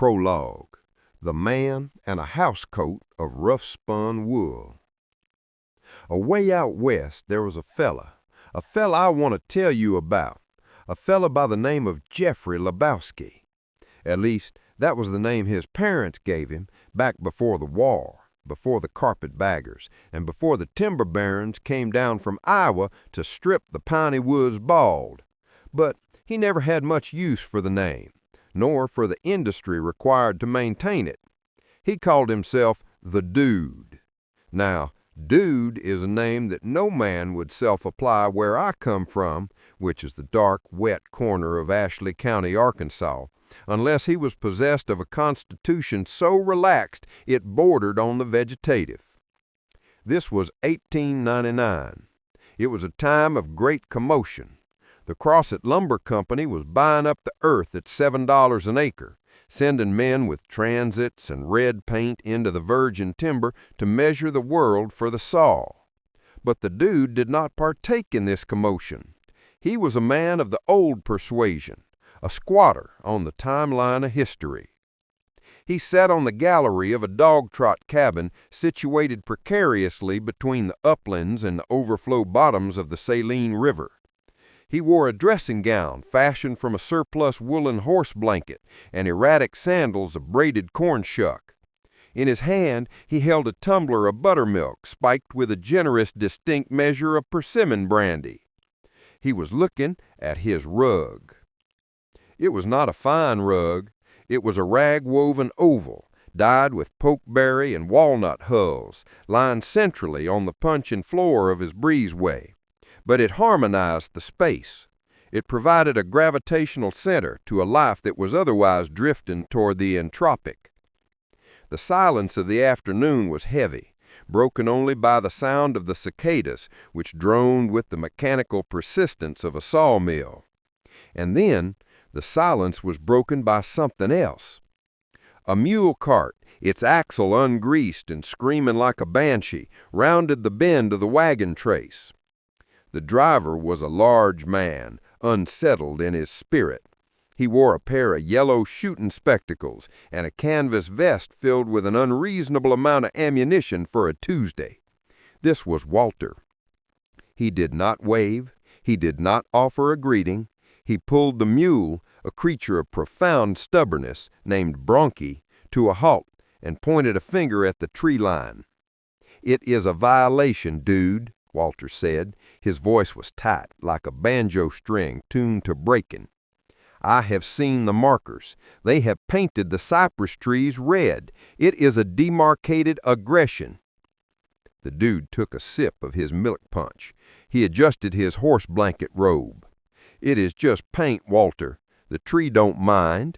Prologue: The Man and a House Coat of Rough-Spun Wool. Away out west there was a fella I want to tell you about, a fella by the name of Jeffrey Lebowski. At least, that was the name his parents gave him back before the war, before the carpetbaggers, and before the timber barons came down from Iowa to strip the piney woods bald. But he never had much use for the name, nor for the industry required to maintain it. He called himself the Dude. Now, Dude is a name that no man would self-apply where I come from, which is the dark, wet corner of Ashley County, Arkansas, unless he was possessed of a constitution so relaxed it bordered on the vegetative. This was 1899. It was a time of great commotion. The Crossett Lumber Company was buying up the earth at $7 an acre, sending men with transits and red paint into the virgin timber to measure the world for the saw. But the Dude did not partake in this commotion. He was a man of the old persuasion, a squatter on the timeline of history. He sat on the gallery of a dog-trot cabin situated precariously between the uplands and the overflow bottoms of the Saline River. He wore a dressing gown fashioned from a surplus woolen horse blanket and erratic sandals of braided corn shuck. In his hand he held a tumbler of buttermilk spiked with a generous, distinct measure of persimmon brandy. He was looking at his rug. It was not a fine rug. It was a rag-woven oval, dyed with pokeberry and walnut hulls, lying centrally on the puncheon floor of his breezeway. But it harmonized the space. It provided a gravitational center to a life that was otherwise drifting toward the entropic. The silence of the afternoon was heavy, broken only by the sound of the cicadas, which droned with the mechanical persistence of a sawmill. And then the silence was broken by something else. A mule cart, its axle ungreased and screaming like a banshee, rounded the bend of the wagon trace. The driver was a large man, unsettled in his spirit. He wore a pair of yellow shooting spectacles and a canvas vest filled with an unreasonable amount of ammunition for a Tuesday. This was Walter. He did not wave. He did not offer a greeting. He pulled the mule, a creature of profound stubbornness named Bronchi, to a halt and pointed a finger at the tree line. "It is a violation, Dude," Walter said. His voice was tight, like a banjo string tuned to breaking. "I have seen the markers. They have painted the cypress trees red. It is a demarcated aggression." The Dude took a sip of his milk punch. He adjusted his horse blanket robe. "It is just paint, Walter. The tree don't mind."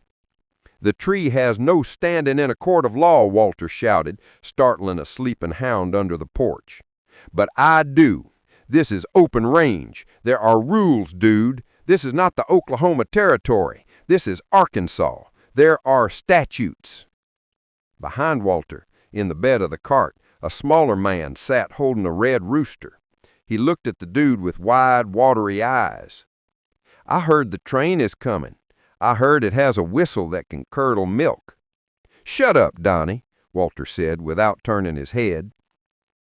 "The tree has no standing in a court of law," Walter shouted, startling a sleeping hound under the porch. "But I do. This is open range. There are rules, Dude. This is not the Oklahoma Territory. This is Arkansas. There are statutes." Behind Walter, in the bed of the cart, a smaller man sat holding a red rooster. He looked at the Dude with wide, watery eyes. "I heard the train is coming. I heard it has a whistle that can curdle milk." "Shut up, Donnie," Walter said without turning his head.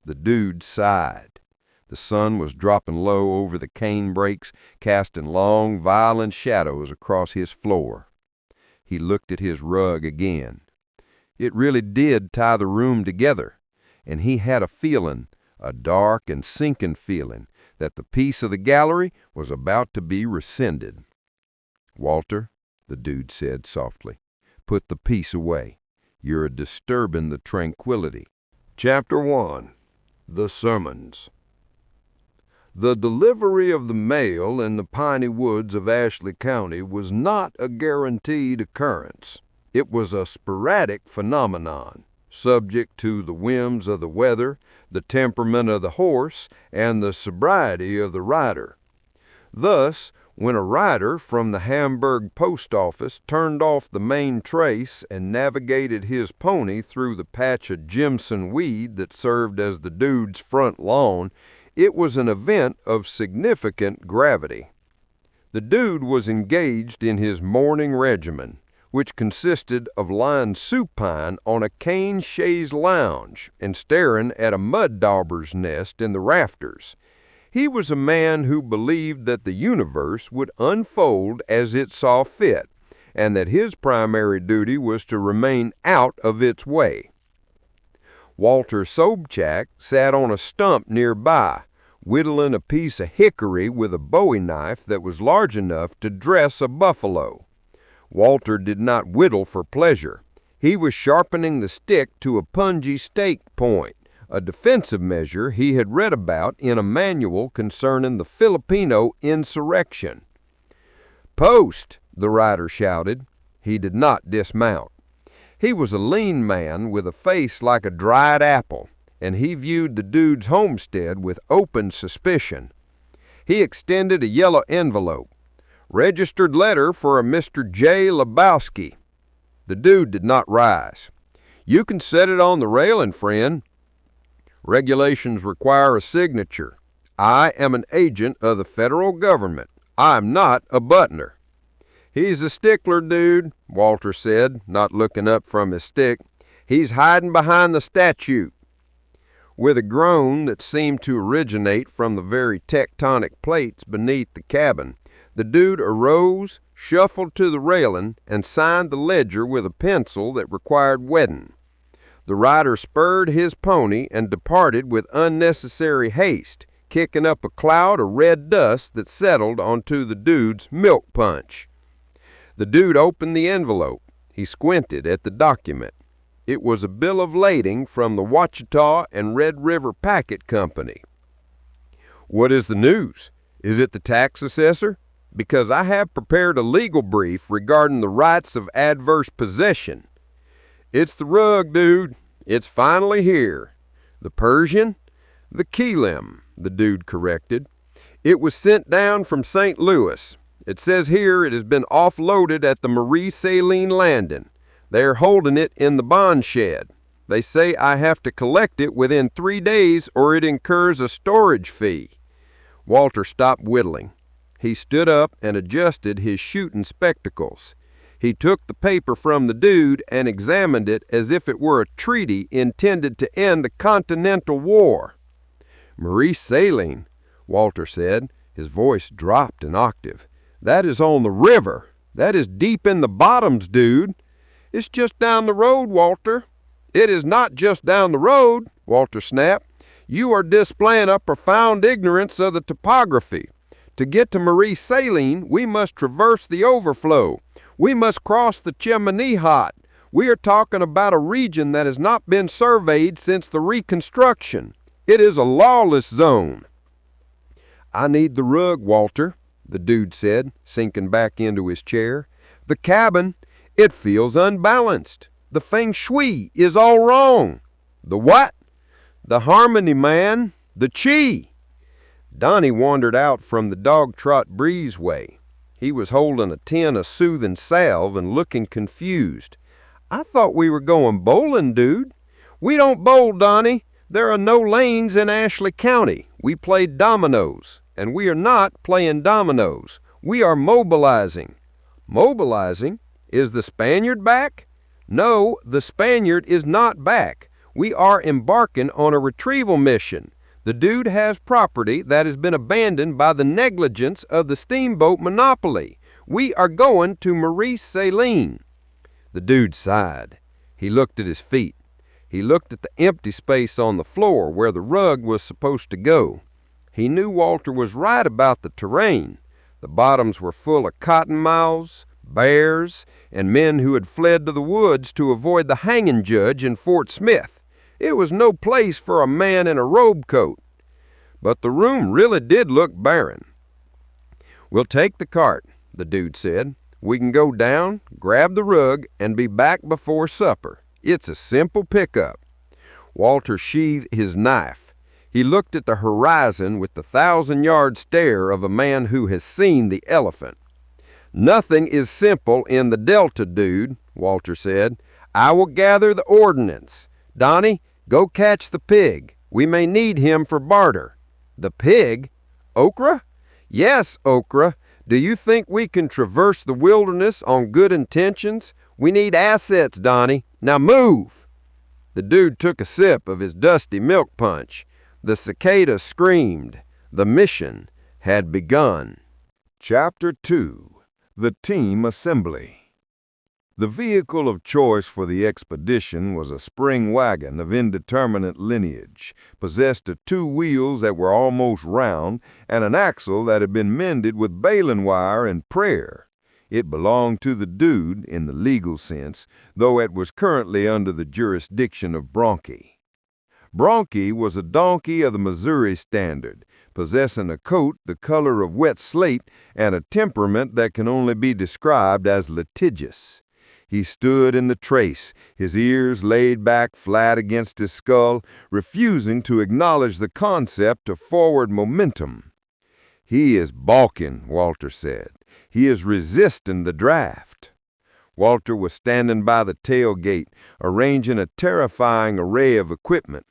The Dude sighed. The sun was dropping low over the cane brakes, casting long, violent shadows across his floor. He looked at his rug again. It really did tie the room together, and he had a feeling, a dark and sinking feeling, that the peace of the gallery was about to be rescinded. "Walter," the Dude said softly, "put the piece away. You're disturbing the tranquility." Chapter 1. The Sermons. The delivery of the mail in the piney woods of Ashley County was not a guaranteed occurrence. It was a sporadic phenomenon, subject to the whims of the weather, the temperament of the horse, and the sobriety of the rider. Thus, when a rider from the Hamburg post office turned off the main trace and navigated his pony through the patch of Jimson weed that served as the Dude's front lawn, it was an event of significant gravity. The Dude was engaged in his morning regimen, which consisted of lying supine on a cane chaise lounge and staring at a mud dauber's nest in the rafters. He was a man who believed that the universe would unfold as it saw fit, and that his primary duty was to remain out of its way. Walter Sobchak sat on a stump nearby, whittling a piece of hickory with a bowie knife that was large enough to dress a buffalo. Walter did not whittle for pleasure. He was sharpening the stick to a pungy stake point, a defensive measure he had read about in a manual concerning the Filipino insurrection. "Post!" the rider shouted. He did not dismount. He was a lean man with a face like a dried apple, and he viewed the dude's homestead with open suspicion. He extended a yellow envelope. "Registered letter for a Mr. J. Lebowski." The dude did not rise. "You can set it on the railing, friend." "Regulations require a signature. I am an agent of the federal government. I am not a butler." "He's a stickler, dude," Walter said, not looking up from his stick. "He's hiding behind the statute." With a groan that seemed to originate from the very tectonic plates beneath the cabin, the dude arose, shuffled to the railing, and signed the ledger with a pencil that required wetting. The rider spurred his pony and departed with unnecessary haste, kicking up a cloud of red dust that settled onto the dude's milk punch. The dude opened the envelope. He squinted at the document. It was a bill of lading from the Ouachita and Red River Packet Company. "What is the news? Is it the tax assessor? Because I have prepared a legal brief regarding the rights of adverse possession." "It's the rug, dude. It's finally here." "The Persian?" "The Keelim," the dude corrected. "It was sent down from St. Louis. It says here it has been offloaded at the Marie Saline landing. They are holding it in the bond shed. They say I have to collect it within 3 days or it incurs a storage fee." Walter stopped whittling. He stood up and adjusted his shooting spectacles. He took the paper from the dude and examined it as if it were a treaty intended to end a continental war. "Marie Saline," Walter said. His voice dropped an octave. "That is on the river. That is deep in the bottoms, dude." "It's just down the road, Walter." "It is not just down the road," Walter snapped. "You are displaying a profound ignorance of the topography. To get to Marie Saline, we must traverse the overflow. We must cross the Chimney-Hot. We are talking about a region that has not been surveyed since the Reconstruction. It is a lawless zone." "I need the rug, Walter," the dude said, sinking back into his chair. "The cabin, it feels unbalanced. The feng shui is all wrong." "The what?" "The harmony, man. The chi." Donnie wandered out from the dog-trot breezeway. He was holding a tin of soothing salve and looking confused. "I thought we were going bowling, dude." "We don't bowl, Donnie. There are no lanes in Ashley County. We played dominoes, and we are not playing dominoes. We are mobilizing." "Mobilizing? Is the Spaniard back?" "No, the Spaniard is not back. We are embarking on a retrieval mission. The dude has property that has been abandoned by the negligence of the steamboat monopoly. We are going to Marie Saline." The dude sighed. He looked at his feet. He looked at the empty space on the floor where the rug was supposed to go. He knew Walter was right about the terrain. The bottoms were full of cottonmouths, bears, and men who had fled to the woods to avoid the hanging judge in Fort Smith. It was no place for a man in a robe coat. But the room really did look barren. "We'll take the cart," the dude said. "We can go down, grab the rug, and be back before supper. It's a simple pickup." Walter sheathed his knife. He looked at the horizon with the 1,000-yard stare of a man who has seen the elephant. "Nothing is simple in the Delta, dude," Walter said. "I will gather the ordnance. Donnie, go catch the pig. We may need him for barter." "The pig? Okra?" "Yes, Okra. Do you think we can traverse the wilderness on good intentions? We need assets, Donnie. Now move!" The dude took a sip of his dusty milk punch. The cicada screamed. The mission had begun. Chapter 2. The Team Assembly. The vehicle of choice for the expedition was a spring wagon of indeterminate lineage, possessed of 2 wheels that were almost round and an axle that had been mended with baling wire and prayer. It belonged to the dude in the legal sense, though it was currently under the jurisdiction of Bronchi. Bronchi was a donkey of the Missouri standard, possessing a coat the color of wet slate and a temperament that can only be described as litigious. He stood in the trace, his ears laid back flat against his skull, refusing to acknowledge the concept of forward momentum. "He is balking," Walter said. "He is resisting the draft." Walter was standing by the tailgate, arranging a terrifying array of equipment.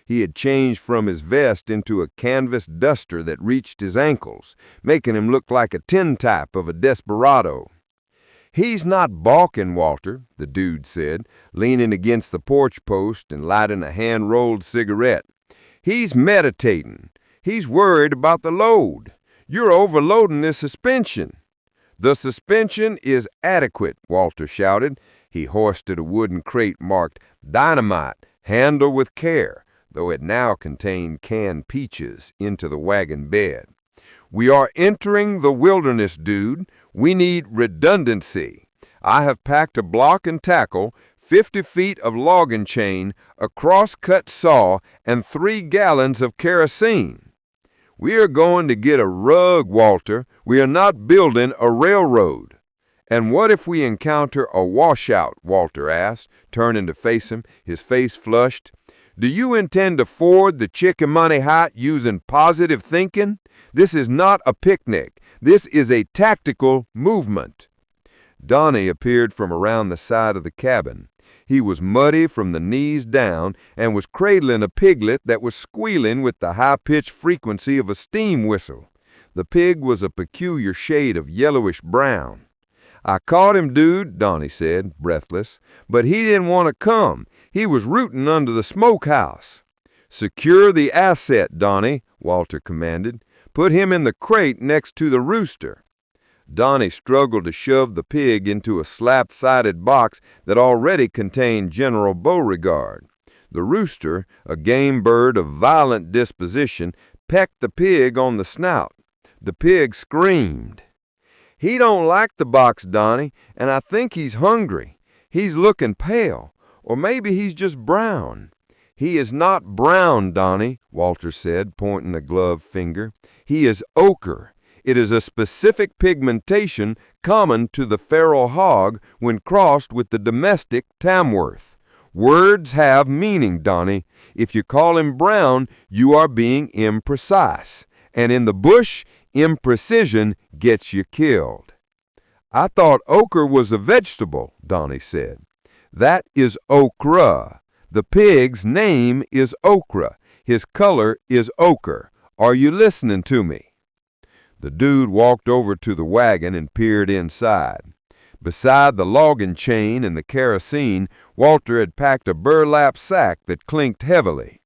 He had changed from his vest into a canvas duster that reached his ankles, making him look like a tintype of a desperado. "He's not balking, Walter," the dude said, leaning against the porch post and lighting a hand-rolled cigarette. "He's meditating. He's worried about the load. You're overloading this suspension." "The suspension is adequate," Walter shouted. He hoisted a wooden crate marked "Dynamite, handle with care," though it now contained canned peaches, into the wagon bed. "We are entering the wilderness, dude. We need redundancy. I have packed a block and tackle, 50 feet of logging chain, a cross-cut saw, and 3 gallons of kerosene." "We are going to get a rug, Walter. We are not building a railroad." "And what if we encounter a washout?" Walter asked, turning to face him, his face flushed. "Do you intend to ford the Chickahominy Height using positive thinking? This is not a picnic. This is a tactical movement." Donnie appeared from around the side of the cabin. He was muddy from the knees down and was cradling a piglet that was squealing with the high-pitched frequency of a steam whistle. The pig was a peculiar shade of yellowish brown. "I caught him, dude," Donnie said, breathless, "but he didn't want to come. He was rooting under the smokehouse." "Secure the asset, Donnie," Walter commanded. "Put him in the crate next to the rooster." Donnie struggled to shove the pig into a slap-sided box that already contained General Beauregard. The rooster, a game bird of violent disposition, pecked the pig on the snout. The pig screamed. "He don't like the box, Donnie, and I think he's hungry. He's looking pale, or maybe he's just brown." "He is not brown, Donnie," Walter said, pointing a gloved finger. "He is ochre. It is a specific pigmentation common to the feral hog when crossed with the domestic Tamworth. Words have meaning, Donnie. If you call him brown, you are being imprecise. And in the bush, imprecision gets you killed." "I thought ochre was a vegetable," Donnie said. "That is okra. The pig's name is Okra. His color is ochre. Are you listening to me?" The dude walked over to the wagon and peered inside. Beside the logging chain and the kerosene, Walter had packed a burlap sack that clinked heavily.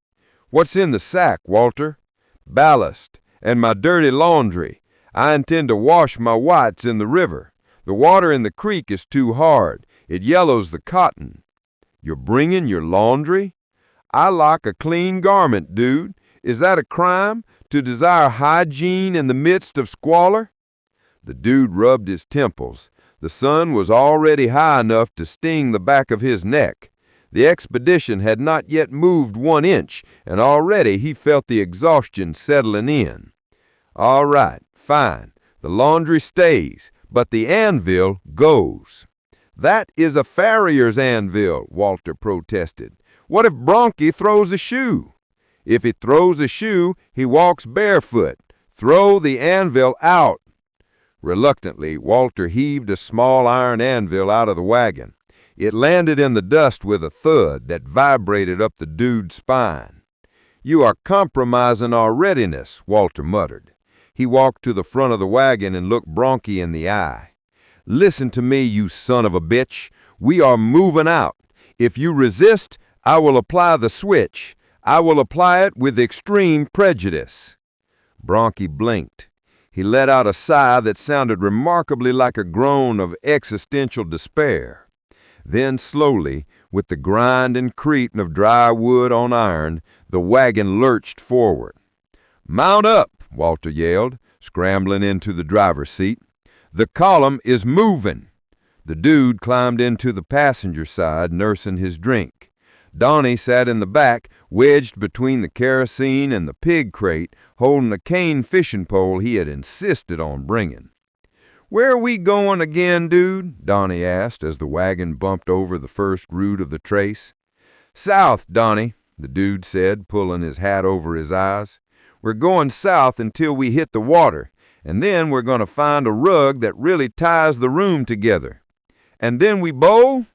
"What's in the sack, Walter?" "Ballast, and my dirty laundry. I intend to wash my whites in the river. The water in the creek is too hard. It yellows the cotton." "You're bringing your laundry?" "I like a clean garment, dude. Is that a crime, to desire hygiene in the midst of squalor?" The dude rubbed his temples. The sun was already high enough to sting the back of his neck. The expedition had not yet moved 1 inch, and already he felt the exhaustion settling in. "All right, fine. The laundry stays, but the anvil goes." "That is a farrier's anvil," Walter protested. "What if Bronchi throws a shoe?" "If he throws a shoe, he walks barefoot. Throw the anvil out." Reluctantly, Walter heaved a small iron anvil out of the wagon. It landed in the dust with a thud that vibrated up the dude's spine. "You are compromising our readiness," Walter muttered. He walked to the front of the wagon and looked Bronchi in the eye. "Listen to me, you son of a bitch. We are moving out. If you resist, I will apply the switch. I will apply it with extreme prejudice." Bronchi blinked. He let out a sigh that sounded remarkably like a groan of existential despair. Then slowly, with the grind and creaking of dry wood on iron, the wagon lurched forward. "Mount up," Walter yelled, scrambling into the driver's seat. "The column is moving." The dude climbed into the passenger side, nursing his drink. Donnie sat in the back, wedged between the kerosene and the pig crate, holding a cane fishing pole he had insisted on bringing. "Where are we going again, dude?" Donnie asked as the wagon bumped over the first root of the trace. "South, Donnie," the dude said, pulling his hat over his eyes. "We're going south until we hit the water, and then we're going to find a rug that really ties the room together. And then we bowl?"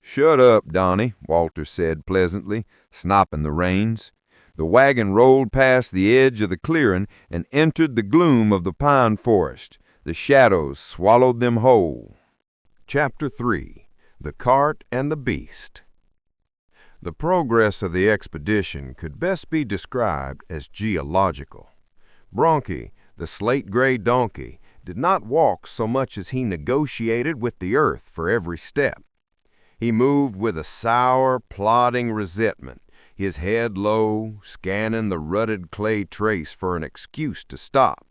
"Shut up, Donnie," Walter said pleasantly, snopping the reins. The wagon rolled past the edge of the clearing and entered the gloom of the pine forest. The shadows swallowed them whole. Chapter 3. The Cart and the Beast. The progress of the expedition could best be described as geological. Bronchi, the slate-gray donkey, did not walk so much as he negotiated with the earth for every step. He moved with a sour, plodding resentment, his head low, scanning the rutted clay trace for an excuse to stop.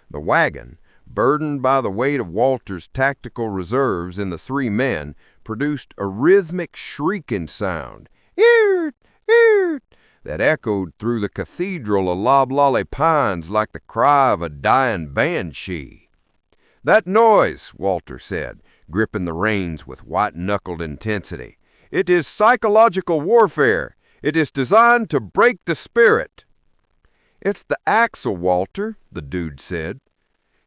The wagon, burdened by the weight of Walter's tactical reserves in the three men, produced a rhythmic shrieking sound, "Eert! Eert!" that echoed through the cathedral of loblolly pines like the cry of a dying banshee. "That noise," Walter said, gripping the reins with white-knuckled intensity. "It is psychological warfare. It is designed to break the spirit." "It's the axle, Walter," the dude said.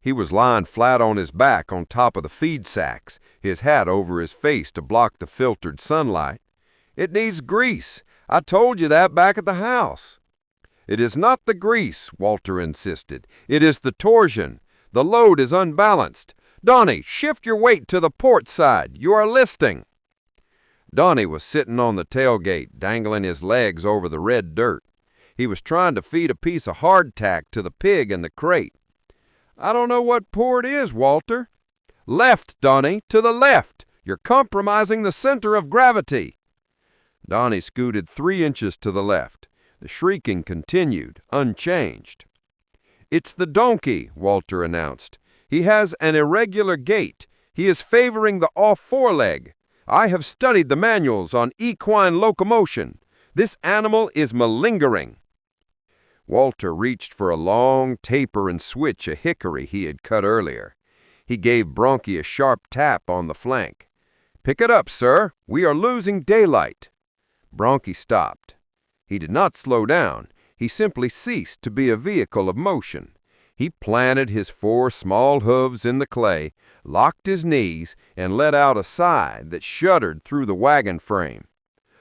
He was lying flat on his back on top of the feed sacks, his hat over his face to block the filtered sunlight. "It needs grease. I told you that back at the house." "It is not the grease," Walter insisted. "It is the torsion. The load is unbalanced. Donnie, shift your weight to the port side. You are listing." Donnie was sitting on the tailgate, dangling his legs over the red dirt. He was trying to feed a piece of hardtack to the pig in the crate. "I don't know what port is, Walter." "Left, Donnie, to the left. You're compromising the center of gravity." Donnie scooted 3 inches to the left. The shrieking continued, unchanged. "It's the donkey," Walter announced. "He has an irregular gait. He is favoring the off foreleg. I have studied the manuals on equine locomotion. This animal is malingering." Walter reached for a long taper and switch of hickory he had cut earlier. He gave Bronchi a sharp tap on the flank. "Pick it up, sir. We are losing daylight." Bronchi stopped. He did not slow down. He simply ceased to be a vehicle of motion. He planted his 4 small hooves in the clay, locked his knees, and let out a sigh that shuddered through the wagon frame.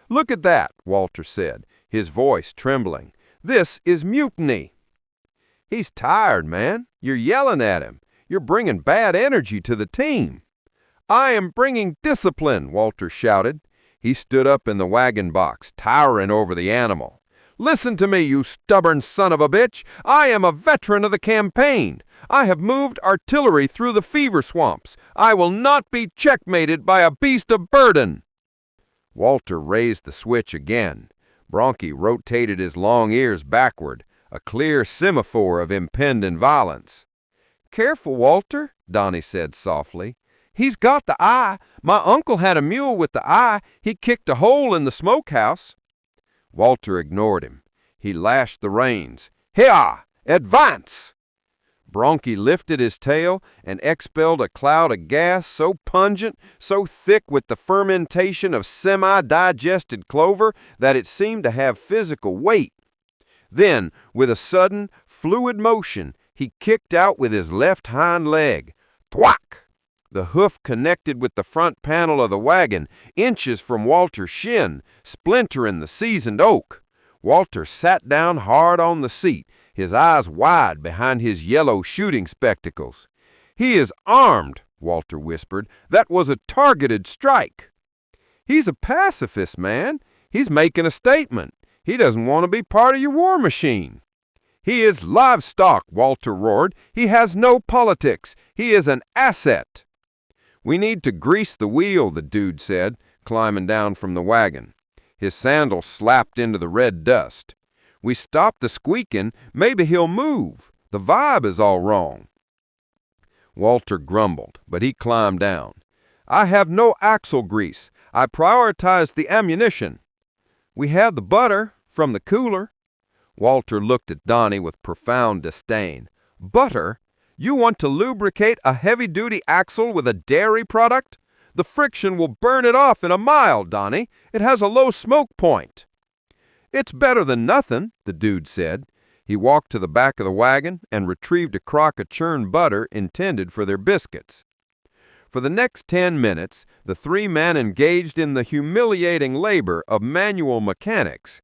"Look at that," Walter said, his voice trembling. "This is mutiny." "He's tired, man. You're yelling at him. You're bringing bad energy to the team." "I am bringing discipline," Walter shouted. He stood up in the wagon box, towering over the animal. "Listen to me, you stubborn son of a bitch. I am a veteran of the campaign. I have moved artillery through the fever swamps. I will not be checkmated by a beast of burden." Walter raised the switch again. Bronchi rotated his long ears backward, a clear semaphore of impending violence. "Careful, Walter," Donnie said softly. "He's got the eye. My uncle had a mule with the eye. He kicked a hole in the smokehouse." Walter ignored him. He lashed the reins. "Here! Advance!" Bronchi lifted his tail and expelled a cloud of gas so pungent, so thick with the fermentation of semi-digested clover that it seemed to have physical weight. Then, with a sudden, fluid motion, he kicked out with his left hind leg. Thwack! The hoof connected with the front panel of the wagon, inches from Walter's shin, splintering the seasoned oak. Walter sat down hard on the seat, his eyes wide behind his yellow shooting spectacles. "He is armed," Walter whispered. "That was a targeted strike." He's a pacifist, man. He's making a statement. He doesn't want to be part of your war machine." "He is livestock," Walter roared. "He has no politics. He is an asset." "We need to grease the wheel," the dude said, climbing down from the wagon. His sandal slapped into the red dust. "We stop the squeaking, maybe he'll move. The vibe is all wrong." Walter grumbled, but he climbed down. "I have no axle grease. I prioritize the ammunition." "We have the butter from the cooler." Walter looked at Donnie with profound disdain. "Butter? You want to lubricate a heavy-duty axle with a dairy product? The friction will burn it off in a mile, Donnie. It has a low smoke point." "It's better than nothing," the dude said. He walked to the back of the wagon and retrieved a crock of churned butter intended for their biscuits. For the next 10 minutes, the three men engaged in the humiliating labor of manual mechanics.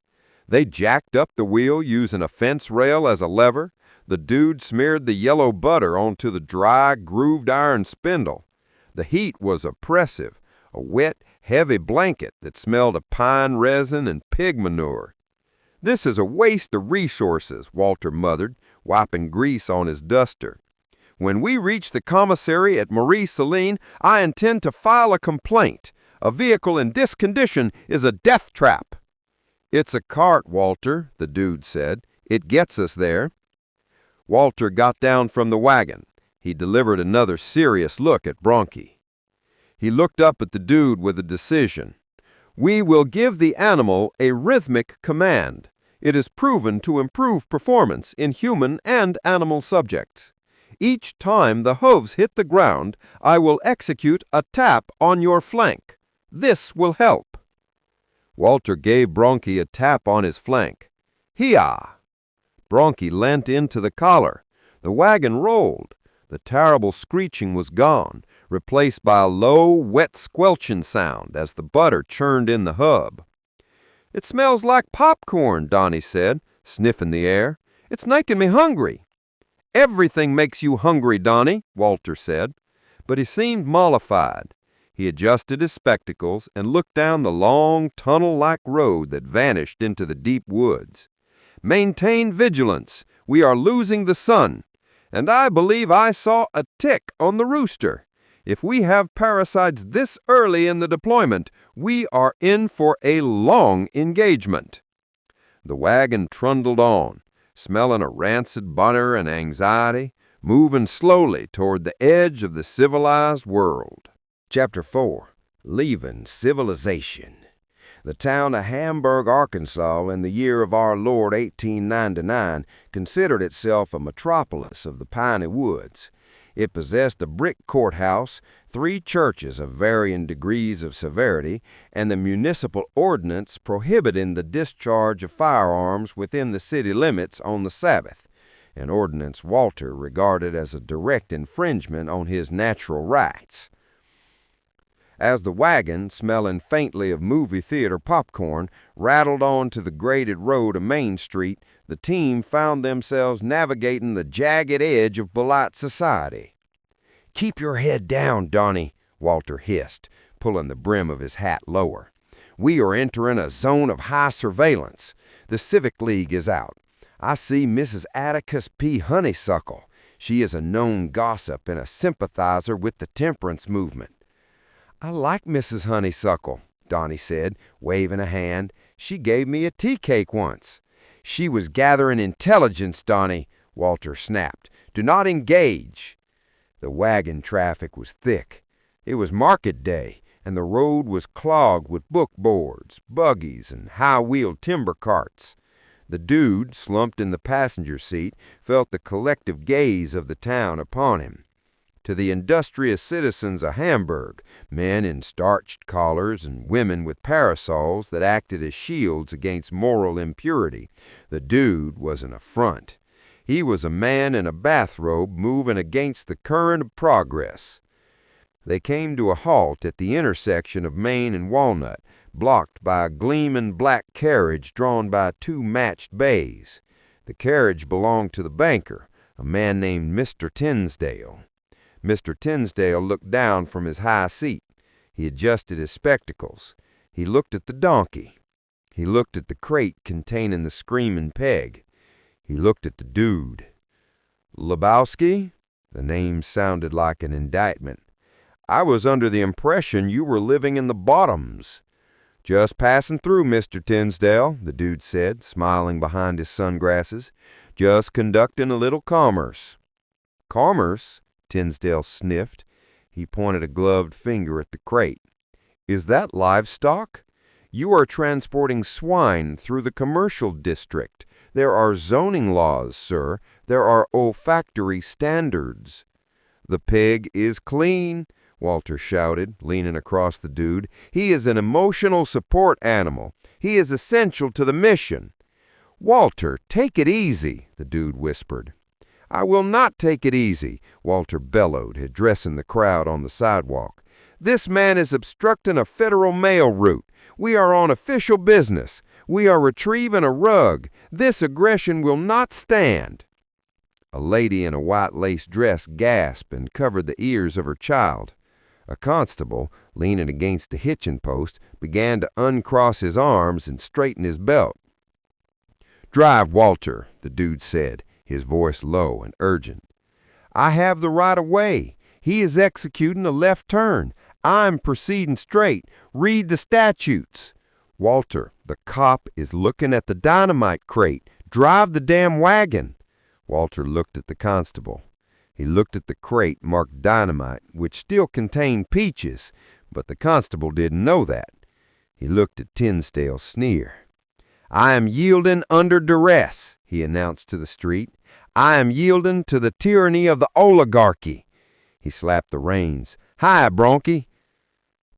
They jacked up the wheel using a fence rail as a lever. The dude smeared the yellow butter onto the dry, grooved iron spindle. The heat was oppressive, a wet, heavy blanket that smelled of pine resin and pig manure. "This is a waste of resources," Walter muttered, wiping grease on his duster. "When we reach the commissary at Marie-Celine, I intend to file a complaint. A vehicle in this condition is a death trap." "It's a cart, Walter," the dude said. "It gets us there." Walter got down from the wagon. He delivered another serious look at Bronchi. He looked up at the dude with a decision. "We will give the animal a rhythmic command. It is proven to improve performance in human and animal subjects. Each time the hooves hit the ground, I will execute a tap on your flank. This will help." Walter gave Bronchi a tap on his flank. "Hee-ah!" Bronchi leant into the collar. The wagon rolled. The terrible screeching was gone, replaced by a low, wet squelching sound as the butter churned in the hub. "It smells like popcorn," Donnie said, sniffing the air. "It's making me hungry." "Everything makes you hungry, Donnie," Walter said. But he seemed mollified. He adjusted his spectacles and looked down the long, tunnel-like road that vanished into the deep woods. "Maintain vigilance. We are losing the sun. And I believe I saw a tick on the rooster. If we have parasites this early in the deployment, we are in for a long engagement." The wagon trundled on, smelling of rancid butter and anxiety, moving slowly toward the edge of the civilized world. Chapter 4. Leaving Civilization. The town of Hamburg, Arkansas, in the year of our Lord 1899, considered itself a metropolis of the piney woods. It possessed a brick courthouse, 3 churches of varying degrees of severity, and the municipal ordinance prohibiting the discharge of firearms within the city limits on the Sabbath, an ordinance Walter regarded as a direct infringement on his natural rights. As the wagon, smelling faintly of movie theater popcorn, rattled on to the graded road of Main Street, the team found themselves navigating the jagged edge of polite society. "Keep your head down, Donnie," Walter hissed, pulling the brim of his hat lower. "We are entering a zone of high surveillance. The Civic League is out. I see Mrs. Atticus P. Honeysuckle. She is a known gossip and a sympathizer with the temperance movement." "I like Mrs. Honeysuckle," Donnie said, waving a hand. "She gave me a tea cake once." "She was gathering intelligence, Donnie," Walter snapped. "Do not engage." The wagon traffic was thick. It was market day, and the road was clogged with book boards, buggies, and high-wheeled timber carts. The dude, slumped in the passenger seat, felt the collective gaze of the town upon him. To the industrious citizens of Hamburg, men in starched collars and women with parasols that acted as shields against moral impurity, the dude was an affront. He was a man in a bathrobe moving against the current of progress. They came to a halt at the intersection of Main and Walnut, blocked by a gleaming black carriage drawn by 2 matched bays. The carriage belonged to the banker, a man named Mr. Tinsdale. Mr. Tinsdale looked down from his high seat. He adjusted his spectacles. He looked at the donkey. He looked at the crate containing the screaming peg. He looked at the dude. Lebowski? The name sounded like an indictment. I was under the impression you were living in the bottoms. Just passing through, Mr. Tinsdale, the dude said, smiling behind his sunglasses. Just conducting a little commerce. Commerce? Tinsdale sniffed. He pointed a gloved finger at the crate. Is that livestock? You are transporting swine through the commercial district. There are zoning laws, sir. There are olfactory standards. The pig is clean, Walter shouted, leaning across the dude. He is an emotional support animal. He is essential to the mission. Walter, take it easy, the dude whispered. I will not take it easy, Walter bellowed, addressing the crowd on the sidewalk. This man is obstructing a federal mail route. We are on official business. We are retrieving a rug. This aggression will not stand. A lady in a white lace dress gasped and covered the ears of her child. A constable, leaning against a hitching post, began to uncross his arms and straighten his belt. Drive, Walter, the dude said, his voice low and urgent. I have the right of way. He is executing a left turn. I'm proceeding straight. Read the statutes. Walter, the cop is looking at the dynamite crate. Drive the damn wagon. Walter looked at the constable. He looked at the crate marked dynamite, which still contained peaches, but the constable didn't know that. He looked at Tinsdale's sneer. I am yielding under duress, he announced to the street. I am yielding to the tyranny of the oligarchy. He slapped the reins. Hi, Bronchi.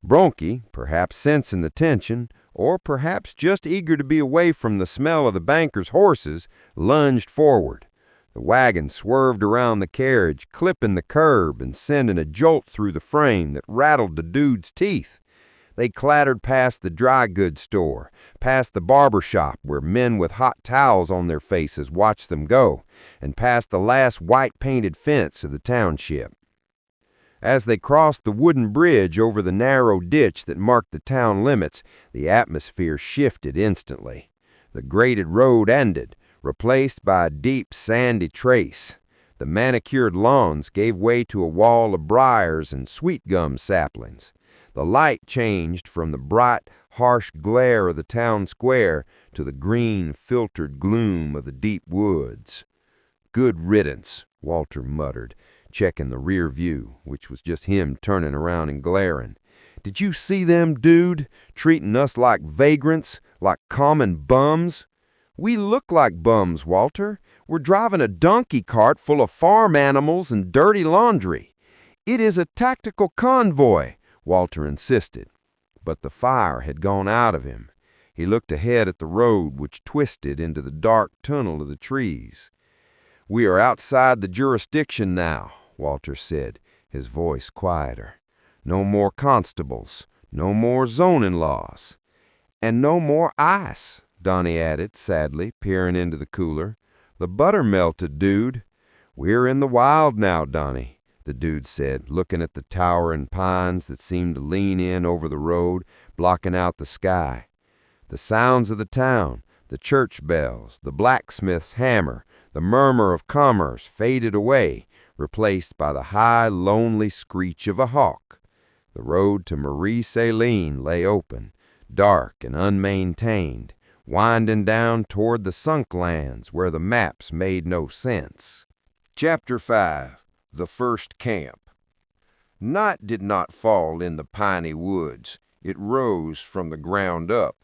Bronchi, perhaps sensing the tension, or perhaps just eager to be away from the smell of the banker's horses, lunged forward. The wagon swerved around the carriage, clipping the curb and sending a jolt through the frame that rattled the dude's teeth. They clattered past the dry goods store, past the barber shop where men with hot towels on their faces watched them go, and past the last white-painted fence of the township. As they crossed the wooden bridge over the narrow ditch that marked the town limits, the atmosphere shifted instantly. The graded road ended, replaced by a deep sandy trace. The manicured lawns gave way to a wall of briars and sweet gum saplings. The light changed from the bright, harsh glare of the town square to the green, filtered gloom of the deep woods. Good riddance, Walter muttered, checking the rear view, which was just him turning around and glaring. Did you see them, dude? Treating us like vagrants, like common bums? We look like bums, Walter. We're driving a donkey cart full of farm animals and dirty laundry. It is a tactical convoy, Walter insisted. But the fire had gone out of him. He looked ahead at the road, which twisted into the dark tunnel of the trees. We are outside the jurisdiction now, Walter said, his voice quieter. No more constables, no more zoning laws. And no more ice, Donnie added, sadly, peering into the cooler. The butter melted, dude. We're in the wild now, Donnie, the dude said, looking at the towering pines that seemed to lean in over the road, blocking out the sky. The sounds of the town, the church bells, the blacksmith's hammer, the murmur of commerce faded away, replaced by the high, lonely screech of a hawk. The road to Marie Céline lay open, dark and unmaintained, winding down toward the sunk lands where the maps made no sense. Chapter 5. The First Camp. Night did not fall in the piney woods. It rose from the ground up.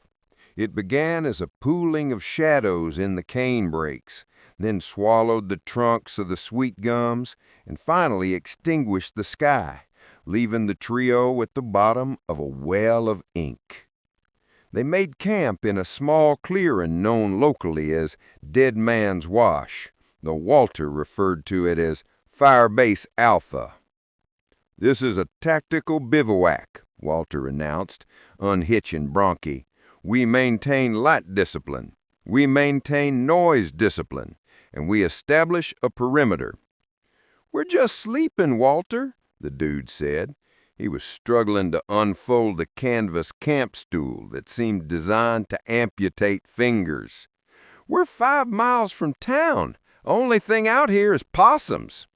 It began as a pooling of shadows in the canebrakes, then swallowed the trunks of the sweet gums, and finally extinguished the sky, leaving the trio at the bottom of a well of ink. They made camp in a small clearing known locally as Dead Man's Wash, though Walter referred to it as Firebase Alpha. This is a tactical bivouac, Walter announced, unhitching Bronchi. We maintain light discipline. We maintain noise discipline. And we establish a perimeter. We're just sleeping, Walter, the dude said. He was struggling to unfold a canvas camp stool that seemed designed to amputate fingers. "We're 5 miles from town. Only thing out here is possums."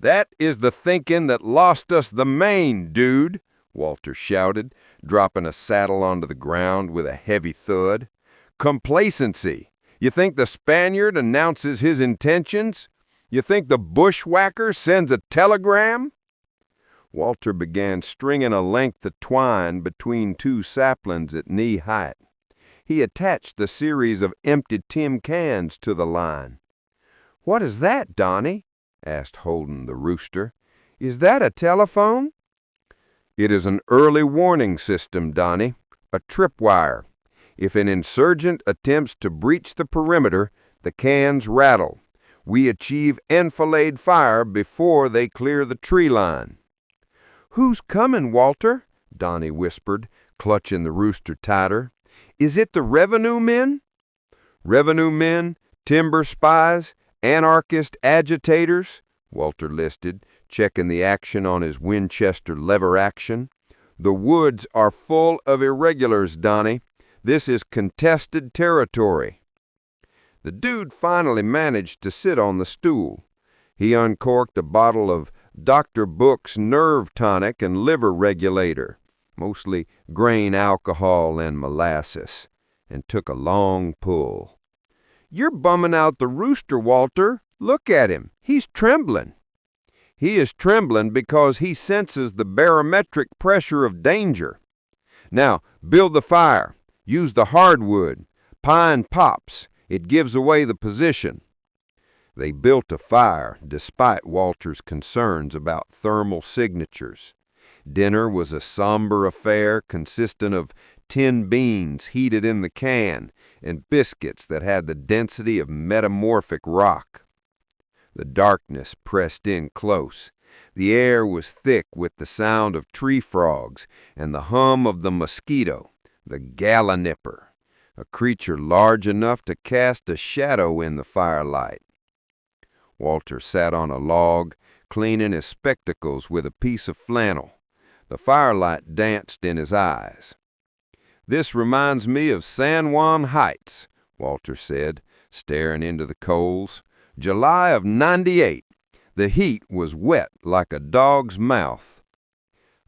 "That is the thinking that lost us the Maine, dude," Walter shouted, dropping a saddle onto the ground with a heavy thud. "Complacency. You think the Spaniard announces his intentions? You think the bushwhacker sends a telegram?" Walter began stringing a length of twine between 2 saplings at knee height. He attached the series of empty tin cans to the line. "What is that, Donnie?" asked Holden the rooster. "Is that a telephone?" "It is an early warning system, Donnie, a tripwire. If an insurgent attempts to breach the perimeter, the cans rattle. We achieve enfilade fire before they clear the tree line." "Who's coming, Walter?" Donnie whispered, clutching the rooster tighter. "Is it the revenue men?" "Revenue men, timber spies, anarchist agitators," Walter listed, checking the action on his Winchester lever action. "The woods are full of irregulars, Donnie. This is contested territory." The dude finally managed to sit on the stool. He uncorked a bottle of Dr. Book's nerve tonic and liver regulator, mostly grain alcohol and molasses, and took a long pull. "You're bumming out the rooster, Walter. Look at him. He's trembling." "He is trembling because he senses the barometric pressure of danger. Now, build the fire. Use the hardwood. Pine pops. It gives away the position." They built a fire despite Walter's concerns about thermal signatures. Dinner was a somber affair consisting of 10 beans heated in the can and biscuits that had the density of metamorphic rock. The darkness pressed in close. The air was thick with the sound of tree frogs and the hum of the mosquito, the gallinipper, a creature large enough to cast a shadow in the firelight. Walter sat on a log, cleaning his spectacles with a piece of flannel. The firelight danced in his eyes. "This reminds me of San Juan Heights," Walter said, staring into the coals. "July of '98. The heat was wet like a dog's mouth."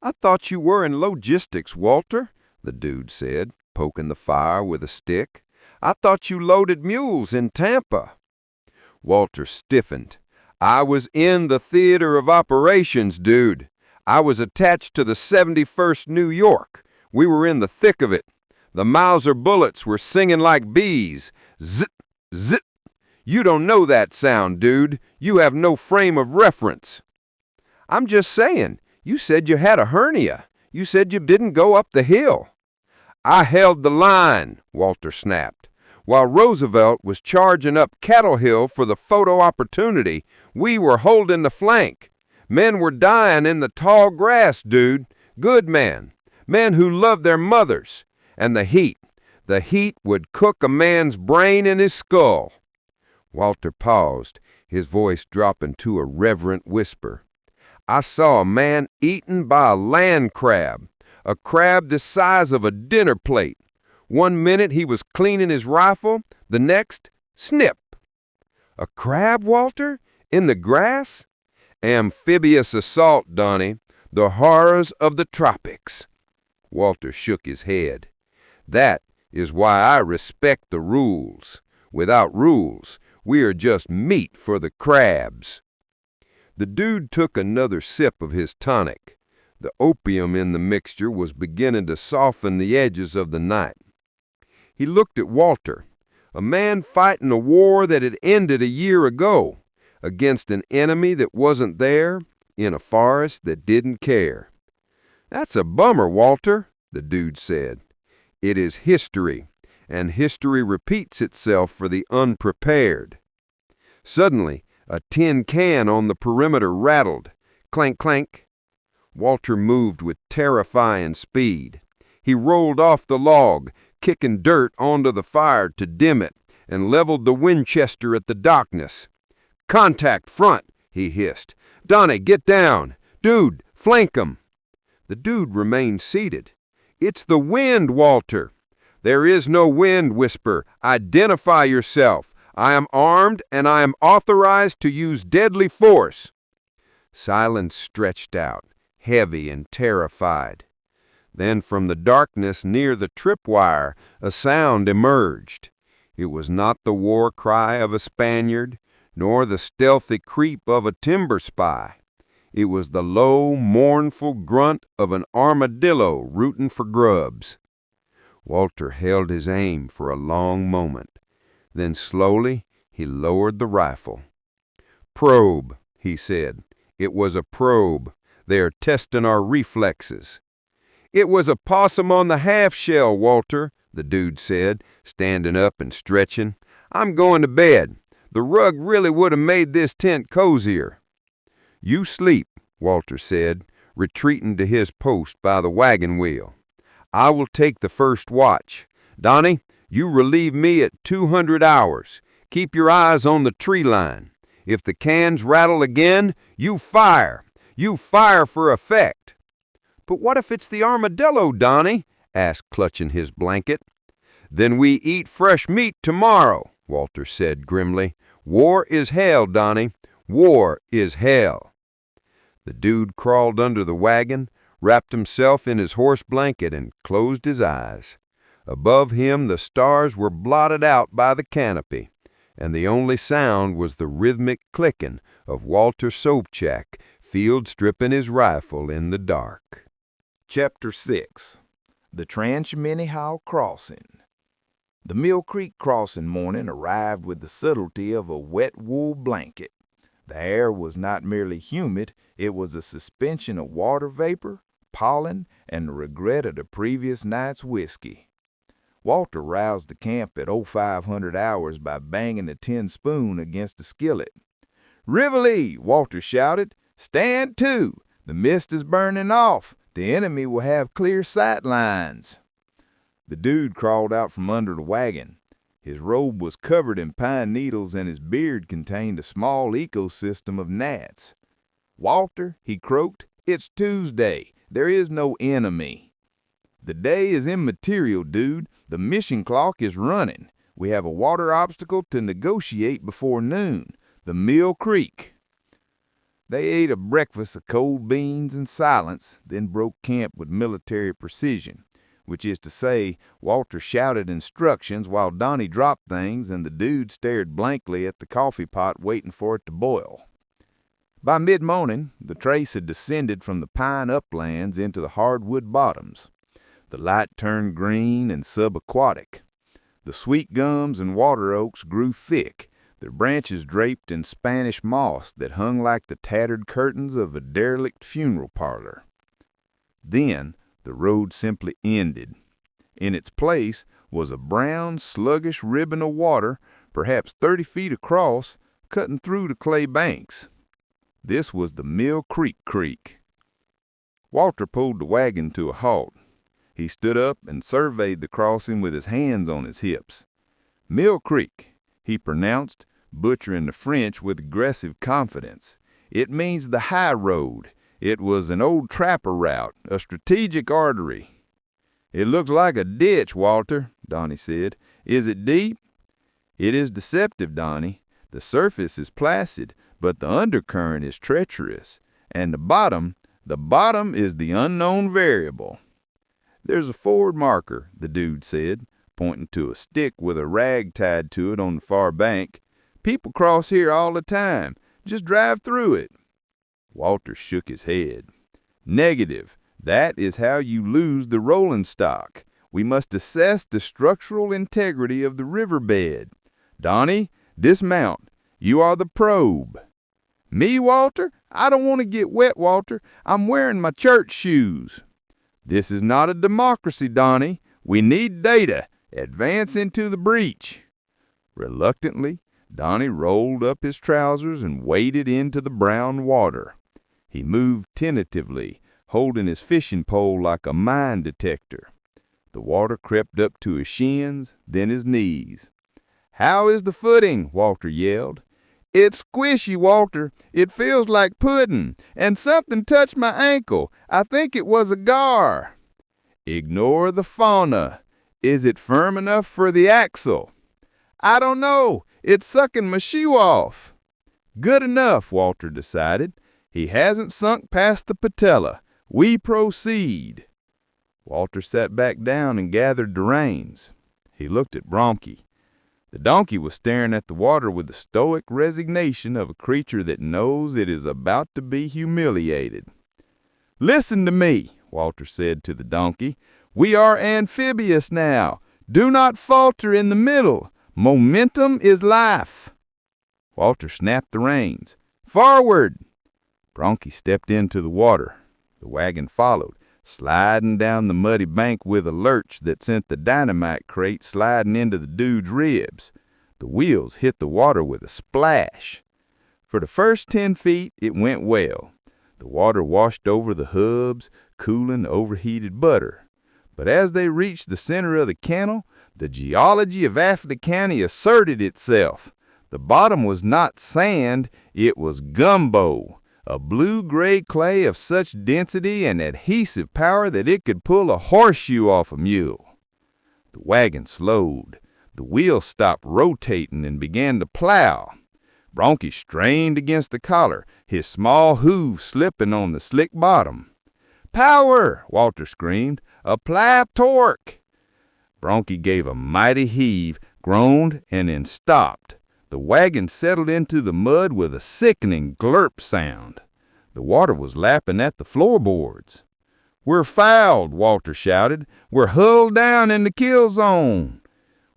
"I thought you were in logistics, Walter," the dude said, poking the fire with a stick. "I thought you loaded mules in Tampa." Walter stiffened. "I was in the theater of operations, dude. I was attached to the 71st New York. We were in the thick of it. The Mauser bullets were singing like bees. Zit, zit. You don't know that sound, dude. You have no frame of reference." "I'm just saying. You said you had a hernia. You said you didn't go up the hill." "I held the line," Walter snapped. "While Roosevelt was charging up Cattle Hill for the photo opportunity, we were holding the flank. Men were dying in the tall grass, dude. Good men. Men who loved their mothers. And the heat would cook a man's brain in his skull." Walter paused, his voice dropping to a reverent whisper. "I saw a man eaten by a land crab, a crab the size of a dinner plate. One minute he was cleaning his rifle, the next, snip." "A crab, Walter? In the grass?" "Amphibious assault, Donnie. The horrors of the tropics." Walter shook his head. "That is why I respect the rules. Without rules, we are just meat for the crabs." The dude took another sip of his tonic. The opium in the mixture was beginning to soften the edges of the night. He looked at Walter, a man fighting a war that had ended a year ago, against an enemy that wasn't there, in a forest that didn't care. "That's a bummer, Walter," the dude said. "It is history, and history repeats itself for the unprepared." Suddenly, a tin can on the perimeter rattled. Clank, clank. Walter moved with terrifying speed. He rolled off the log, kicking dirt onto the fire to dim it, and leveled the Winchester at the darkness. "Contact front," he hissed. "Donnie, get down. Dude, flank 'em." The dude remained seated. "It's the wind, Walter." "There is no wind, Whisper. Identify yourself. I am armed and I am authorized to use deadly force." Silence stretched out, heavy and terrified. Then from the darkness near the tripwire, a sound emerged. It was not the war cry of a Spaniard, nor the stealthy creep of a timber spy. It was the low, mournful grunt of an armadillo rooting for grubs. Walter held his aim for a long moment. Then slowly he lowered the rifle. "Probe," he said. "It was a probe. They are testing our reflexes." "It was a possum on the half-shell, Walter," the dude said, standing up and stretching. "I'm going to bed. The rug really would have made this tent cozier." "You sleep," Walter said, retreating to his post by the wagon wheel. "I will take the first watch. Donnie, you relieve me at 200 hours. Keep your eyes on the tree line. If the cans rattle again, you fire. You fire for effect." "But what if it's the armadillo, Donnie?" asked, clutching his blanket. "Then we eat fresh meat tomorrow," Walter said grimly. "War is hell, Donnie. War is hell." The dude crawled under the wagon, wrapped himself in his horse blanket, and closed his eyes. Above him the stars were blotted out by the canopy, and the only sound was the rhythmic clicking of Walter Sobchak field stripping his rifle in the dark. Chapter 6. The Trans-Minnehaha Crossing. The Mill Creek crossing morning arrived with the subtlety of a wet wool blanket. The air was not merely humid, it was a suspension of water vapor, pollen, and the regret of the previous night's whiskey. Walter roused the camp at 0500 hours by banging a tin spoon against the skillet. "Riveille!" Walter shouted. "Stand to! The mist is burning off. The enemy will have clear sight lines." The dude crawled out from under the wagon. His robe was covered in pine needles and his beard contained a small ecosystem of gnats. "Walter," he croaked, "it's Tuesday. There is no enemy." "The day is immaterial, dude. The mission clock is running. We have a water obstacle to negotiate before noon. The Mill Creek." They ate a breakfast of cold beans in silence, then broke camp with military precision, which is to say, Walter shouted instructions while Donnie dropped things and the dude stared blankly at the coffee pot waiting for it to boil. By mid-morning, the trace had descended from the pine uplands into the hardwood bottoms. The light turned green and subaquatic. The sweet gums and water oaks grew thick, their branches draped in Spanish moss that hung like the tattered curtains of a derelict funeral parlor. Then the road simply ended. In its place was a brown, sluggish ribbon of water, perhaps 30 feet across, cutting through the clay banks. This was the Mill Creek. Walter pulled the wagon to a halt. He stood up and surveyed the crossing with his hands on his hips. "Mill Creek," he pronounced, butchering the French with aggressive confidence. "It means the high road. It was an old trapper route, a strategic artery." "It looks like a ditch, Walter," Donnie said. "Is it deep?" "It is deceptive, Donnie. The surface is placid, but the undercurrent is treacherous. And the bottom is the unknown variable." "There's a forward marker," the dude said, pointing to a stick with a rag tied to it on the far bank. "People cross here all the time. Just drive through it." Walter shook his head. "Negative. That is how you lose the rolling stock. We must assess the structural integrity of the riverbed. Donnie, dismount. You are the probe." "Me, Walter? I don't want to get wet, Walter. I'm wearing my church shoes." "This is not a democracy, Donnie. We need data. Advance into the breach." Reluctantly, Donnie rolled up his trousers and waded into the brown water. He moved tentatively, holding his fishing pole like a mine detector. The water crept up to his shins, then his knees. "How is the footing?" Walter yelled. It's squishy, Walter. It feels like pudding, and something touched my ankle. I think it was a gar. Ignore the fauna. Is it firm enough for the axle? I don't know. It's sucking my shoe off. Good enough, Walter decided. He hasn't sunk past the patella. We proceed. Walter sat back down and gathered the reins. He looked at Bromkey. The donkey was staring at the water with the stoic resignation of a creature that knows it is about to be humiliated. Listen to me, Walter said to the donkey. We are amphibious now. Do not falter in the middle. Momentum is life. Walter snapped the reins. Forward! Bromkey stepped into the water. The wagon followed, sliding down the muddy bank with a lurch that sent the dynamite crate sliding into the dude's ribs. The wheels hit the water with a splash. For the first 10 feet, it went well. The water washed over the hubs, cooling the overheated butter. But as they reached the center of the kennel, the geology of Affley County asserted itself. The bottom was not sand, it was gumbo, a blue-gray clay of such density and adhesive power that it could pull a horseshoe off a mule. The wagon slowed. The wheels stopped rotating and began to plow. Bromkey strained against the collar, his small hooves slipping on the slick bottom. Power! Walter screamed. Apply torque! Bromkey gave a mighty heave, groaned, and then stopped. The wagon settled into the mud with a sickening glurp sound. The water was lapping at the floorboards. We're fouled, Walter shouted. We're hulled down in the kill zone.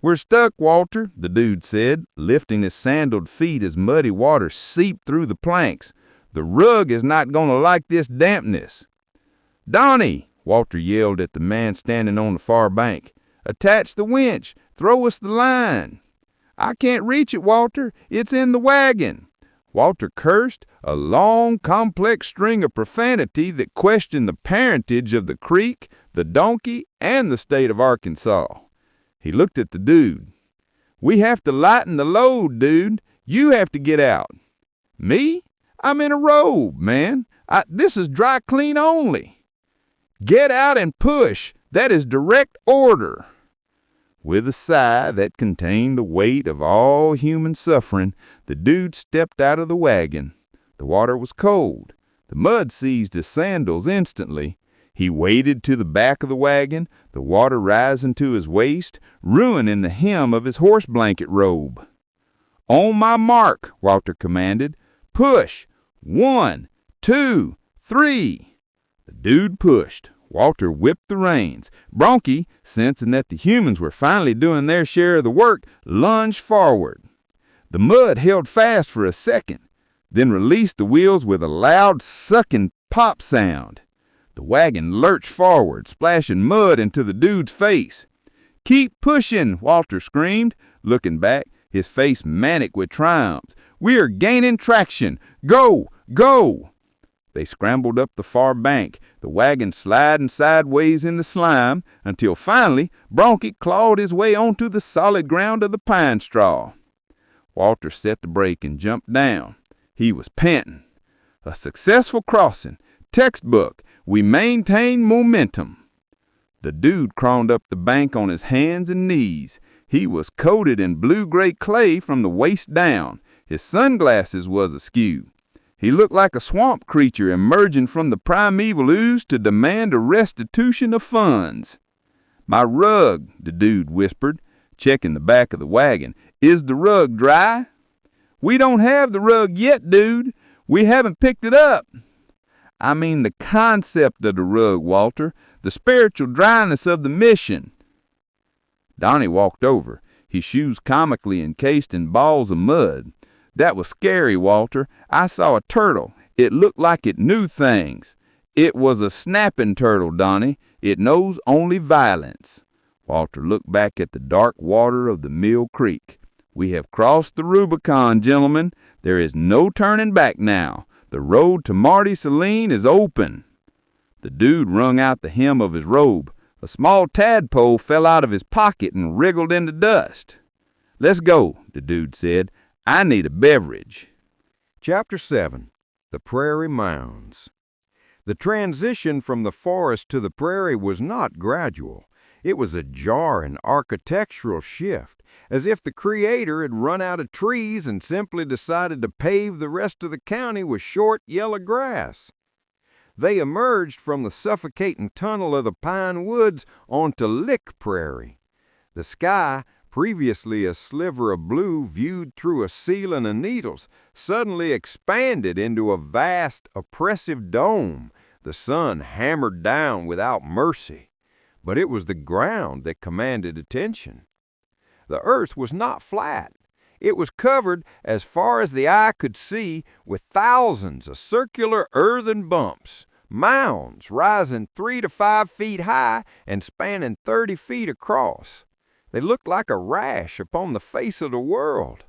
We're stuck, Walter, the dude said, lifting his sandaled feet as muddy water seeped through the planks. The rug is not going to like this dampness. Donnie, Walter yelled at the man standing on the far bank. Attach the winch. Throw us the line. I can't reach it, Walter. It's in the wagon. Walter cursed, a long, complex string of profanity that questioned the parentage of the creek, the donkey, and the state of Arkansas. He looked at the dude. We have to lighten the load, dude. You have to get out. Me? I'm in a robe, man. This is dry clean only. Get out and push. That is direct order. With a sigh that contained the weight of all human suffering, the dude stepped out of the wagon. The water was cold. The mud seized his sandals instantly. He waded to the back of the wagon, the water rising to his waist, ruining the hem of his horse blanket robe. On my mark, Walter commanded. Push. 1, 2, 3. The dude pushed. Walter whipped the reins. Bromkey, sensing that the humans were finally doing their share of the work, lunged forward. The mud held fast for a second, then released the wheels with a loud, sucking pop sound. The wagon lurched forward, splashing mud into the dude's face. Keep pushing, Walter screamed, looking back, his face manic with triumph. We are gaining traction. Go, go! They scrambled up the far bank, the wagon sliding sideways in the slime, until finally Bromkey clawed his way onto the solid ground of the pine straw. Walter set the brake and jumped down. He was panting. A successful crossing. Textbook. We maintain momentum. The dude crawled up the bank on his hands and knees. He was coated in blue-gray clay from the waist down. His sunglasses was askew. He looked like a swamp creature emerging from the primeval ooze to demand a restitution of funds. My rug, the dude whispered, checking the back of the wagon. Is the rug dry? We don't have the rug yet, dude. We haven't picked it up. I mean the concept of the rug, Walter, the spiritual dryness of the mission. Donnie walked over, his shoes comically encased in balls of mud. That was scary, Walter. I saw a turtle. It looked like it knew things. It was a snapping turtle, Donnie. It knows only violence. Walter looked back at the dark water of the Mill Creek. We have crossed the Rubicon, gentlemen. There is no turning back now. The road to Marty Saline is open. The dude wrung out the hem of his robe. A small tadpole fell out of his pocket and wriggled in the dust. Let's go, the dude said. I need a beverage. Chapter 7. The Prairie Mounds. The transition from the forest to the prairie was not gradual. It was a jarring architectural shift, as if the Creator had run out of trees and simply decided to pave the rest of the county with short yellow grass. They emerged from the suffocating tunnel of the pine woods onto Lick Prairie. The sky, previously a sliver of blue viewed through a ceiling of needles, suddenly expanded into a vast, oppressive dome. The sun hammered down without mercy. But it was the ground that commanded attention. The earth was not flat. It was covered, as far as the eye could see, with thousands of circular earthen bumps, mounds rising 3 to 5 feet high and spanning 30 feet across. They looked like a rash upon the face of the world.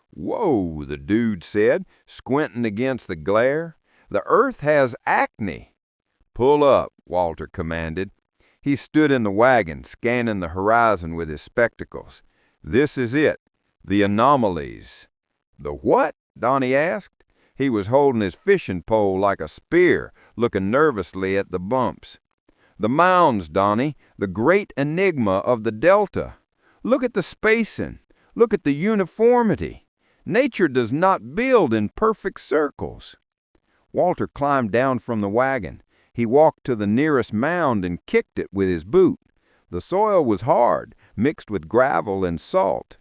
"Whoa," the dude said, squinting against the glare. "The earth has acne." "Pull up," Walter commanded. He stood in the wagon, scanning the horizon with his spectacles. "This is it. The anomalies." "The what?" Donnie asked. He was holding his fishing pole like a spear, looking nervously at the bumps. "The mounds, Donnie, the great enigma of the Delta. Look at the spacing. Look at the uniformity. Nature does not build in perfect circles." Walter climbed down from the wagon. He walked to the nearest mound and kicked it with his boot. The soil was hard, mixed with gravel and salt.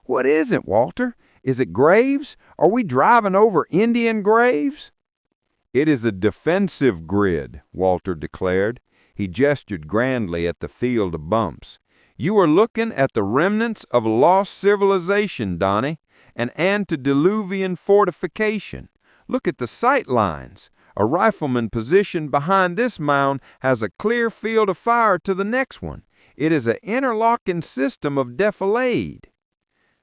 "What is it, Walter? Is it graves? Are we driving over Indian graves?" "It is a defensive grid," Walter declared. He gestured grandly at the field of bumps. "You are looking at the remnants of lost civilization, Donnie, an antediluvian fortification. Look at the sight lines. A rifleman positioned behind this mound has a clear field of fire to the next one. It is an interlocking system of defilade."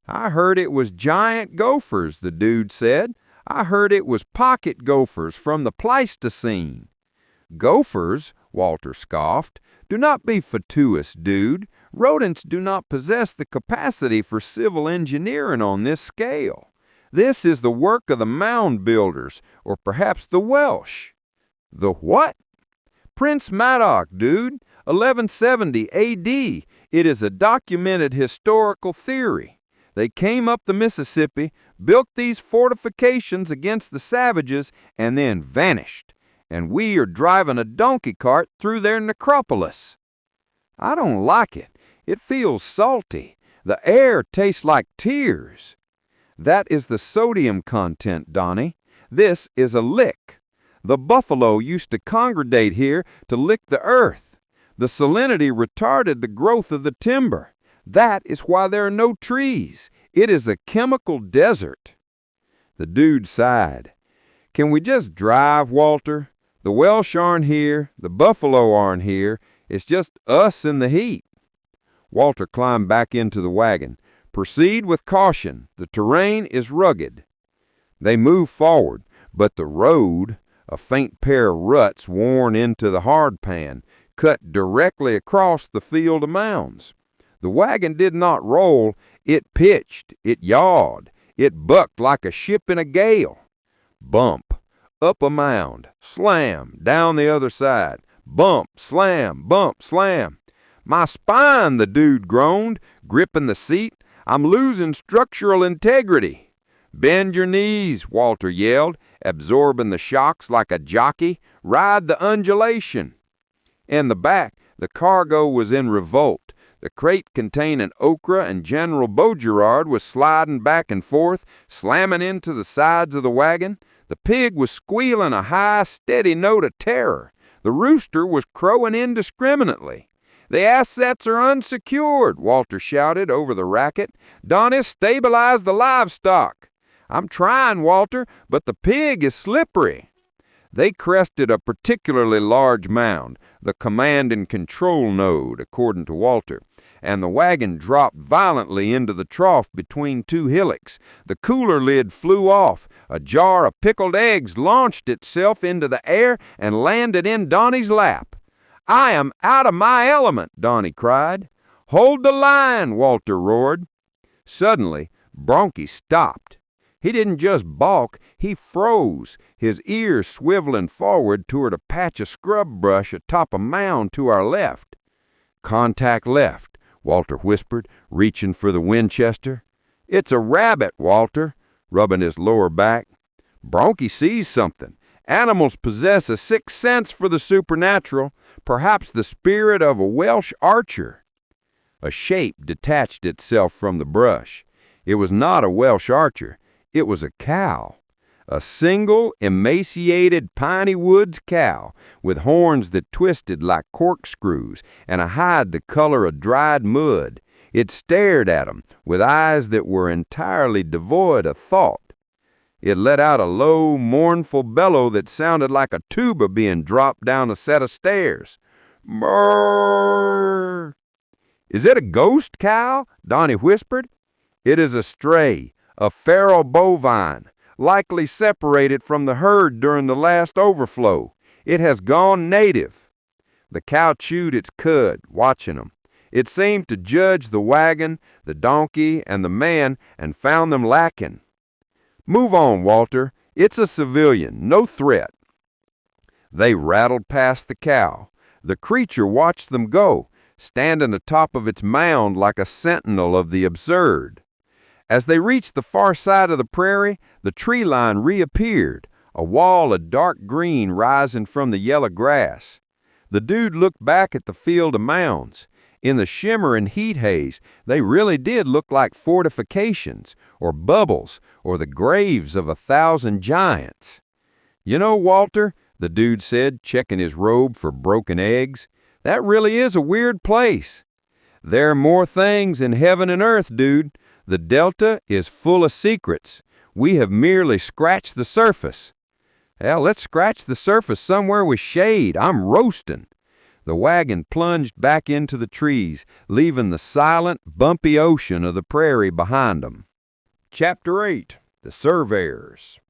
"I heard it was giant gophers," the dude said. "I heard it was pocket gophers from the Pleistocene." "Gophers?" Walter scoffed. "Do not be fatuous, dude. Rodents do not possess the capacity for civil engineering on this scale. This is the work of the mound builders, or perhaps the Welsh." "The what?" "Prince Madoc, dude. 1170 A.D. It is a documented historical theory. They came up the Mississippi, built these fortifications against the savages, and then vanished. And we are driving a donkey cart through their necropolis." "I don't like it. It feels salty. The air tastes like tears." "That is the sodium content, Donnie. This is a lick. The buffalo used to congregate here to lick the earth. The salinity retarded the growth of the timber. That is why there are no trees. It is a chemical desert." The dude sighed. "Can we just drive, Walter? The Welsh aren't here. The buffalo aren't here. It's just us in the heat." Walter climbed back into the wagon. "Proceed with caution. The terrain is rugged." They moved forward, but the road, a faint pair of ruts worn into the hardpan, cut directly across the field of mounds. The wagon did not roll. It pitched. It yawed. It bucked like a ship in a gale. Bump. Up a mound. Slam. Down the other side. Bump. Slam. Bump. Slam. "My spine," the dude groaned, gripping the seat. "I'm losing structural integrity." "Bend your knees," Walter yelled, absorbing the shocks like a jockey. "Ride the undulation." In the back, the cargo was in revolt. The crate containing okra and General Beauregard was sliding back and forth, slamming into the sides of the wagon. The pig was squealing a high, steady note of terror. The rooster was crowing indiscriminately. "The assets are unsecured," Walter shouted over the racket. "Donnie, stabilize the livestock." "I'm trying, Walter, but the pig is slippery." They crested a particularly large mound, the command and control node, according to Walter, and the wagon dropped violently into the trough between two hillocks. The cooler lid flew off. A jar of pickled eggs launched itself into the air and landed in Donnie's lap. "I am out of my element," Donnie cried. "Hold the line," Walter roared. Suddenly, Bronchi stopped. He didn't just balk, he froze, his ears swiveling forward toward a patch of scrub brush atop a mound to our left. "Contact left," Walter whispered, reaching for the Winchester. "It's a rabbit, Walter," rubbing his lower back. "Bronchi sees something. Animals possess a sixth sense for the supernatural, perhaps the spirit of a Welsh archer." A shape detached itself from the brush. It was not a Welsh archer. It was a cow. A single, emaciated piney woods cow with horns that twisted like corkscrews and a hide the color of dried mud. It stared at him with eyes that were entirely devoid of thought. It let out a low, mournful bellow that sounded like a tuba being dropped down a set of stairs. "Mrrr!" "Is it a ghost cow?" Donnie whispered. "It is a stray, a feral bovine, likely separated from the herd during the last overflow. It has gone native." The cow chewed its cud, watching him. It seemed to judge the wagon, the donkey, and the man, and found them lacking. "Move on, Walter. It's a civilian, no threat." They rattled past the cow. The creature watched them go, standing atop of its mound like a sentinel of the absurd. As they reached the far side of the prairie, the tree line reappeared, a wall of dark green rising from the yellow grass. The dude looked back at the field of mounds. In the shimmering heat haze, they really did look like fortifications, or bubbles, or the graves of 1,000 giants. "You know, Walter," the dude said, checking his robe for broken eggs, "that really is a weird place. There are more things in heaven and earth, dude. The Delta is full of secrets. We have merely scratched the surface." "Hell, let's scratch the surface somewhere with shade. I'm roasting." The wagon plunged back into the trees, leaving the silent, bumpy ocean of the prairie behind them. Chapter 8. The Surveyors.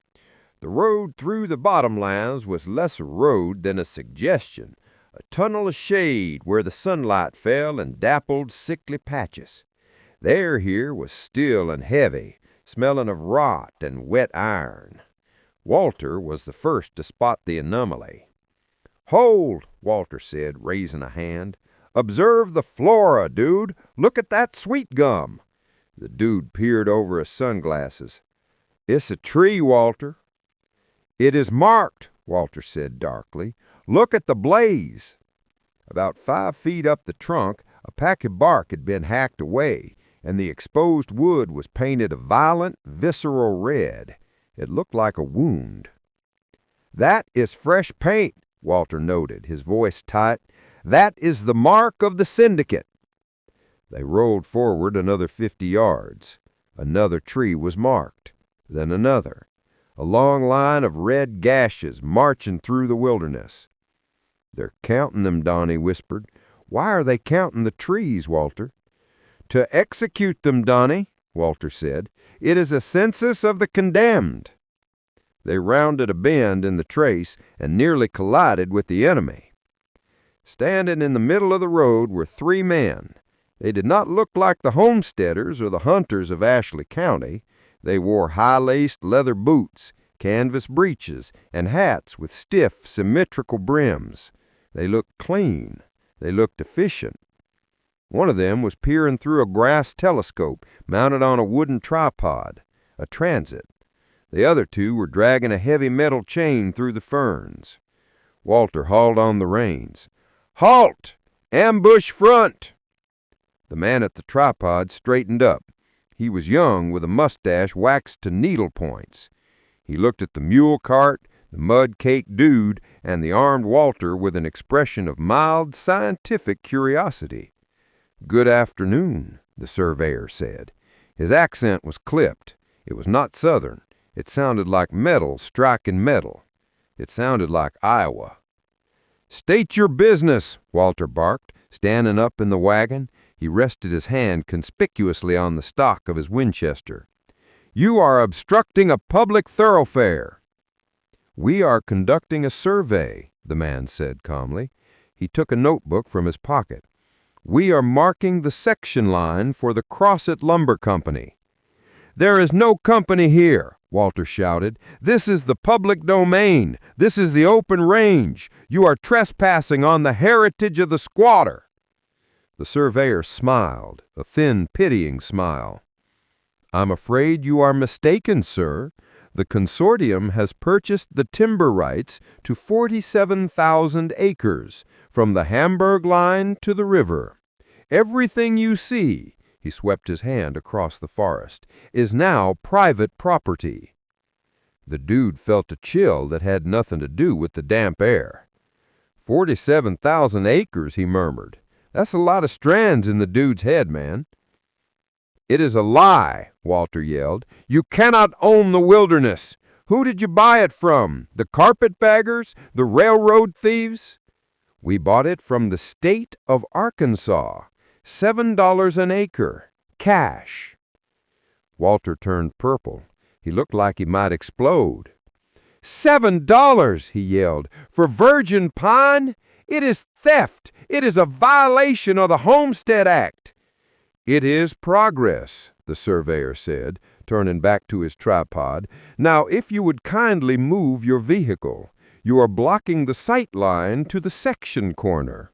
The road through the bottomlands was less a road than a suggestion, a tunnel of shade where the sunlight fell and dappled sickly patches. The air here was still and heavy, smelling of rot and wet iron. Walter was the first to spot the anomaly. "Hold," Walter said, raising a hand. "Observe the flora, dude. Look at that sweet gum." The dude peered over his sunglasses. "It's a tree, Walter." "It is marked," Walter said darkly. "Look at the blaze." About 5 feet up the trunk, a pack of bark had been hacked away, and the exposed wood was painted a violent, visceral red. It looked like a wound. "That is fresh paint," Walter noted, his voice tight. "That is the mark of the syndicate." They rolled forward another 50 yards. Another tree was marked, then another. A long line of red gashes marching through the wilderness. "They're counting them," Donnie whispered. "Why are they counting the trees, Walter?" "To execute them, Donnie," Walter said. "It is a census of the condemned." They rounded a bend in the trace and nearly collided with the enemy. Standing in the middle of the road were 3 men. They did not look like the homesteaders or the hunters of Ashley County. They wore high-laced leather boots, canvas breeches, and hats with stiff, symmetrical brims. They looked clean. They looked efficient. One of them was peering through a brass telescope mounted on a wooden tripod, a transit. The other 2 were dragging a heavy metal chain through the ferns. Walter hauled on the reins. "Halt! Ambush front!" The man at the tripod straightened up. He was young, with a mustache waxed to needle points. He looked at the mule cart, the mud-caked dude, and the armed Walter with an expression of mild scientific curiosity. "Good afternoon," the surveyor said. His accent was clipped. It was not Southern. It sounded like metal striking metal. It sounded like Iowa. "State your business," Walter barked, standing up in the wagon. He rested his hand conspicuously on the stock of his Winchester. "You are obstructing a public thoroughfare." "We are conducting a survey," the man said calmly. He took a notebook from his pocket. "We are marking the section line for the Crossett Lumber Company." "There is no company here," Walter shouted. "This is the public domain. This is the open range. You are trespassing on the heritage of the squatter." The surveyor smiled, a thin, pitying smile. "I'm afraid you are mistaken, sir. The consortium has purchased the timber rights to 47,000 acres, from the Hamburg line to the river. Everything you see," he swept his hand across the forest, "is now private property." The dude felt a chill that had nothing to do with the damp air. 47,000 acres, he murmured. "That's a lot of strands in the dude's head, man." "It is a lie," Walter yelled. "You cannot own the wilderness. Who did you buy it from? The carpetbaggers? The railroad thieves?" "We bought it from the state of Arkansas. $7 an acre. Cash." Walter turned purple. He looked like he might explode. $7, he yelled, "for virgin pine? It is theft. It is a violation of the Homestead Act." "It is progress," the surveyor said, turning back to his tripod. "Now, if you would kindly move your vehicle. You are blocking the sight line to the section corner."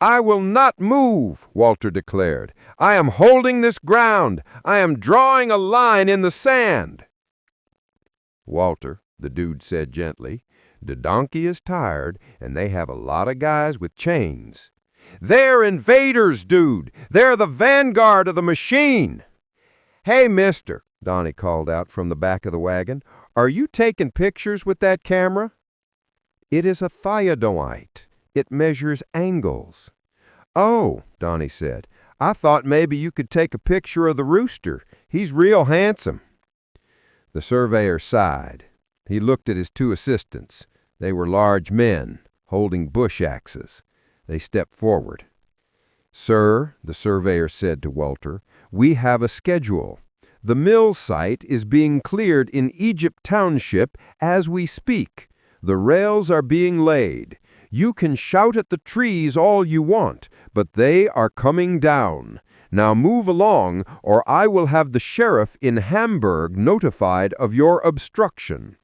"I will not move," Walter declared. "I am holding this ground. I am drawing a line in the sand." "Walter," the dude said gently, "the donkey is tired, and they have a lot of guys with chains." "They're invaders, dude. They're the vanguard of the machine." "Hey, mister," Donnie called out from the back of the wagon, "are you taking pictures with that camera?" "It is a theodolite. It measures angles." "Oh," Donnie said, "I thought maybe you could take a picture of the rooster. He's real handsome." The surveyor sighed. He looked at his two assistants. They were large men, holding bush axes. They stepped forward. "Sir," the surveyor said to Walter, "we have a schedule. The mill site is being cleared in Egypt Township as we speak. The rails are being laid. You can shout at the trees all you want, but they are coming down. Now move along, or I will have the sheriff in Hamburg notified of your obstruction."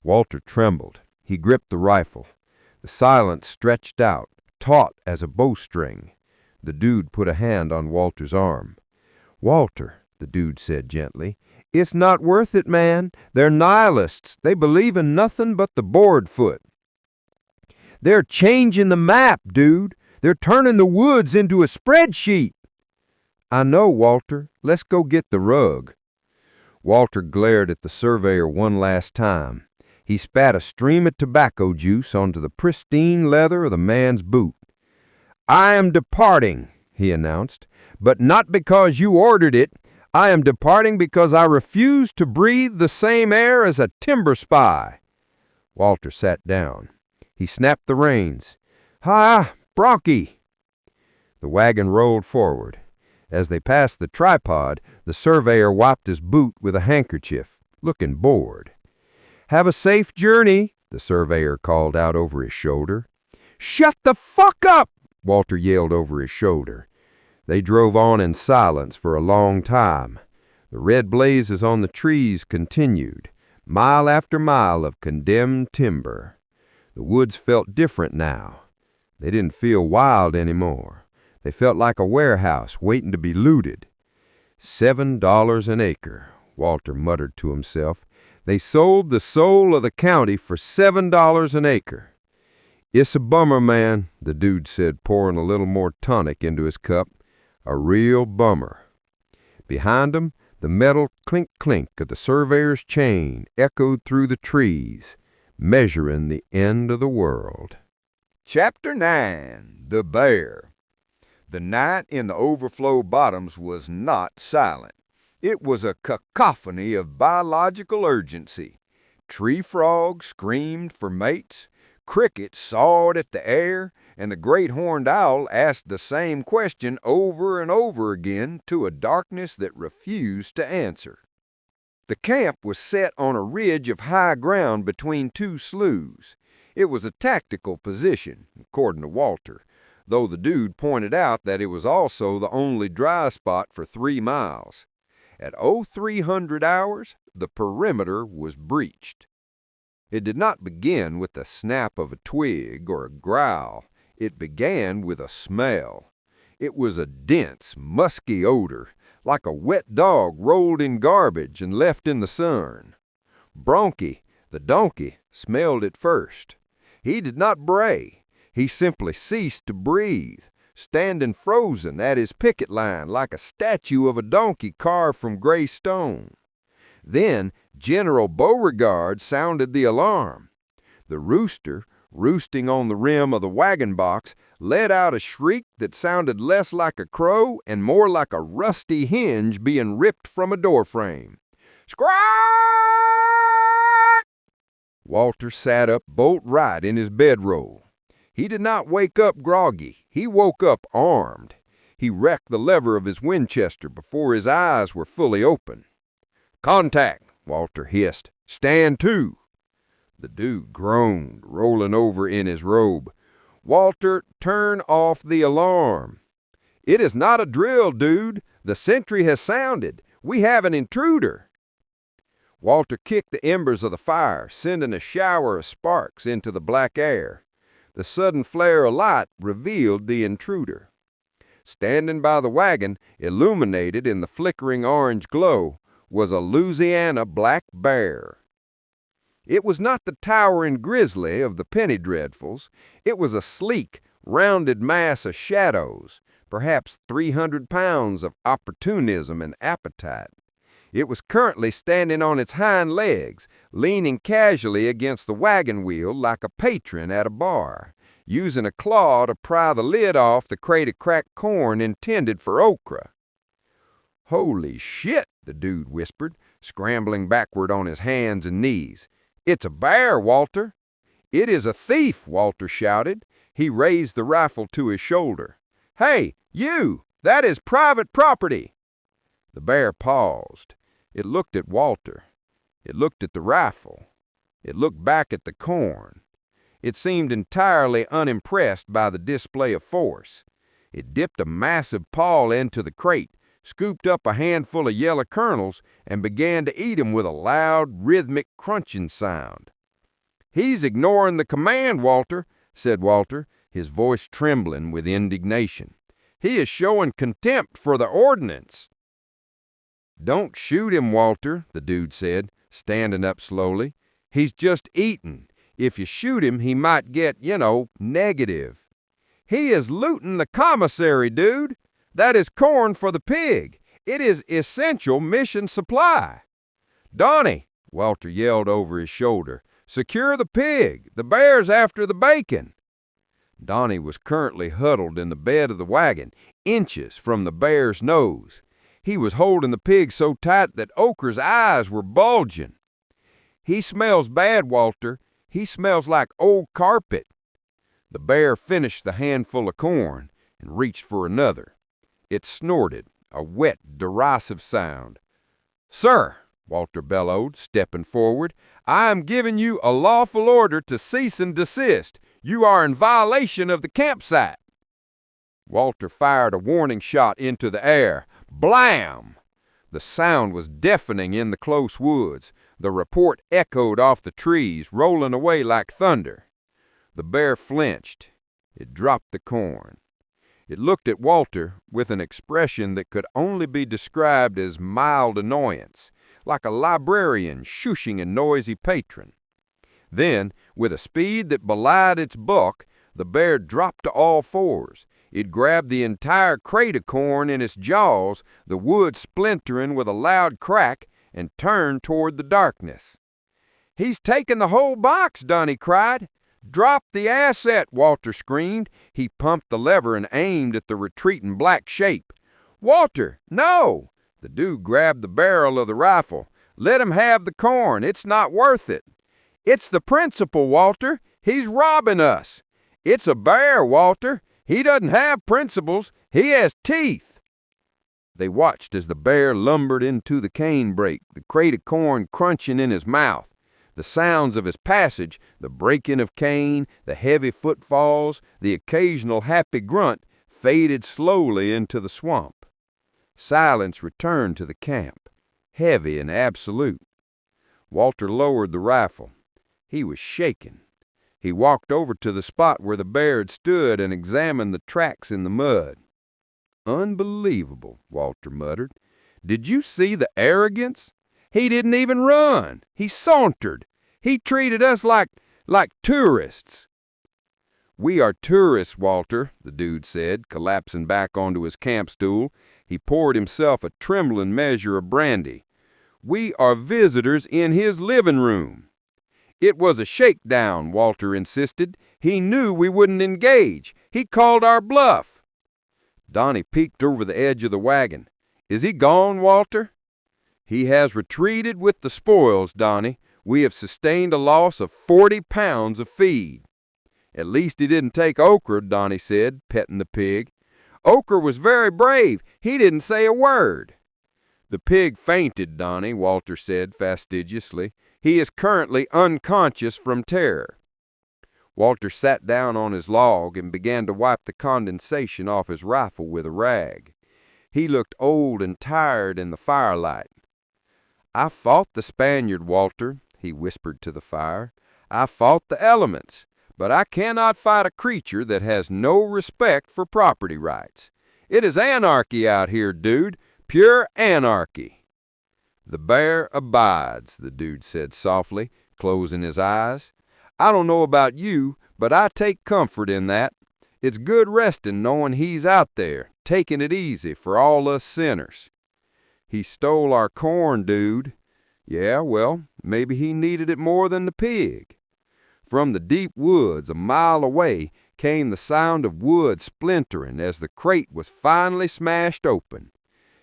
Walter trembled. He gripped the rifle. The silence stretched out, taut as a bowstring. The dude put a hand on Walter's arm. "Walter," the dude said gently, "it's not worth it, man. They're nihilists. They believe in nothing but the board foot." "They're changing the map, dude. They're turning the woods into a spreadsheet." "I know, Walter. Let's go get the rug." Walter glared at the surveyor one last time. He spat a stream of tobacco juice onto the pristine leather of the man's boot. "I am departing," he announced, "but not because you ordered it. I am departing because I refuse to breathe the same air as a timber spy." Walter sat down. He snapped the reins. "Hi, Bronchi!" The wagon rolled forward. As they passed the tripod, the surveyor wiped his boot with a handkerchief, looking bored. "Have a safe journey," the surveyor called out over his shoulder. "Shut the fuck up!" Walter yelled over his shoulder. They drove on in silence for a long time. The red blazes on the trees continued, mile after mile of condemned timber. The woods felt different now. They didn't feel wild anymore. They felt like a warehouse waiting to be looted. $7 an acre, Walter muttered to himself. They sold the soul of the county for $7 an acre. "It's a bummer, man," the dude said, pouring a little more tonic into his cup. "A real bummer." Behind him, the metal clink-clink of the surveyor's chain echoed through the trees, measuring the end of the world. Chapter 9. The Bear. The night in the Overflow Bottoms was not silent. It was a cacophony of biological urgency. Tree frogs screamed for mates, crickets sawed at the air, and the great horned owl asked the same question over and over again to a darkness that refused to answer. The camp was set on a ridge of high ground between two sloughs. It was a tactical position, according to Walter, though the dude pointed out that it was also the only dry spot for 3 miles. At 0300 hours, the perimeter was breached. It did not begin with the snap of a twig or a growl. It began with a smell. It was a dense, musky odor, like a wet dog rolled in garbage and left in the sun. Bronchi, the donkey, smelled it first. He did not bray. He simply ceased to breathe, standing frozen at his picket line like a statue of a donkey carved from gray stone. Then General Beauregard sounded the alarm. The rooster, roosting on the rim of the wagon box, let out a shriek that sounded less like a crow and more like a rusty hinge being ripped from a doorframe. Squawk! Walter sat up bolt right in his bedroll. He did not wake up groggy. He woke up armed. He wrecked the lever of his Winchester before his eyes were fully open. "Contact," Walter hissed. "Stand to." The dude groaned, rolling over in his robe. "Walter, turn off the alarm." "It is not a drill, dude. The sentry has sounded. We have an intruder." Walter kicked the embers of the fire, sending a shower of sparks into the black air. The sudden flare of light revealed the intruder. Standing by the wagon, illuminated in the flickering orange glow, was a Louisiana black bear. It was not the towering grizzly of the penny dreadfuls. It was a sleek, rounded mass of shadows, perhaps 300 pounds of opportunism and appetite. It was currently standing on its hind legs, leaning casually against the wagon wheel like a patron at a bar, using a claw to pry the lid off the crate of cracked corn intended for okra. "Holy shit," the dude whispered, scrambling backward on his hands and knees. "It's a bear, Walter." "It is a thief," Walter shouted. He raised the rifle to his shoulder. "Hey, you! That is private property." The bear paused. It looked at Walter. It looked at the rifle. It looked back at the corn. It seemed entirely unimpressed by the display of force. It dipped a massive paw into the crate, scooped up a handful of yellow kernels, and began to eat them with a loud, rhythmic crunching sound. "He's ignoring the command, Walter," said Walter, his voice trembling with indignation. "He is showing contempt for the ordinance." "Don't shoot him, Walter," the dude said, standing up slowly. "He's just eating. If you shoot him, he might get, negative." "He is looting the commissary, dude. That is corn for the pig. It is essential mission supply." "Donnie," Walter yelled over his shoulder, "secure the pig. The bear's after the bacon." Donnie was currently huddled in the bed of the wagon, inches from the bear's nose. He was holding the pig so tight that Okra's eyes were bulging. "He smells bad, Walter. He smells like old carpet." The bear finished the handful of corn and reached for another. It snorted, a wet, derisive sound. "Sir," Walter bellowed, stepping forward, "I am giving you a lawful order to cease and desist. You are in violation of the campsite." Walter fired a warning shot into the air. Blam! The sound was deafening in the close woods. The report echoed off the trees, rolling away like thunder. The bear flinched. It dropped the corn. It looked at Walter with an expression that could only be described as mild annoyance, like a librarian shushing a noisy patron. Then, with a speed that belied its bulk, the bear dropped to all fours. It grabbed the entire crate of corn in its jaws, the wood splintering with a loud crack, and turned toward the darkness. "He's taken the whole box," Donnie cried. "Drop the asset," Walter screamed. He pumped the lever and aimed at the retreating black shape. "Walter, no!" The dude grabbed the barrel of the rifle. "Let him have the corn. It's not worth it." "It's the principal, Walter. He's robbing us." "It's a bear, Walter. He doesn't have principles. He has teeth." They watched as the bear lumbered into the canebrake, the crate of corn crunching in his mouth. The sounds of his passage, the breaking of cane, the heavy footfalls, the occasional happy grunt, faded slowly into the swamp. Silence returned to the camp. heavy and absolute. Walter lowered the rifle. He was shaking. He walked over to the spot where the bear had stood and examined the tracks in the mud. "Unbelievable," Walter muttered. "Did you see the arrogance? He didn't even run. He sauntered. He treated us like tourists." "We are tourists, Walter," the dude said, collapsing back onto his camp stool. He poured himself a trembling measure of brandy. "We are visitors in his living room." "It was a shakedown," Walter insisted. "He knew we wouldn't engage. He called our bluff." Donnie peeked over the edge of the wagon. "Is he gone, Walter?" "He has retreated with the spoils, Donnie. We have sustained a loss of 40 pounds of feed." "At least he didn't take Okra," Donnie said, petting the pig. "Okra was very brave. He didn't say a word." "The pig fainted, Donnie," Walter said fastidiously. "He is currently unconscious from terror." Walter sat down on his log and began to wipe the condensation off his rifle with a rag. He looked old and tired in the firelight. "I fought the Spaniard, Walter," he whispered to the fire. "I fought the elements, but I cannot fight a creature that has no respect for property rights. It is anarchy out here, dude, pure anarchy." "The bear abides," the dude said softly, closing his eyes. "I don't know about you, but I take comfort in that. It's good resting knowing he's out there, taking it easy for all us sinners." "He stole our corn, dude." "Yeah, well, maybe he needed it more than the pig." From the deep woods a mile away came the sound of wood splintering as the crate was finally smashed open.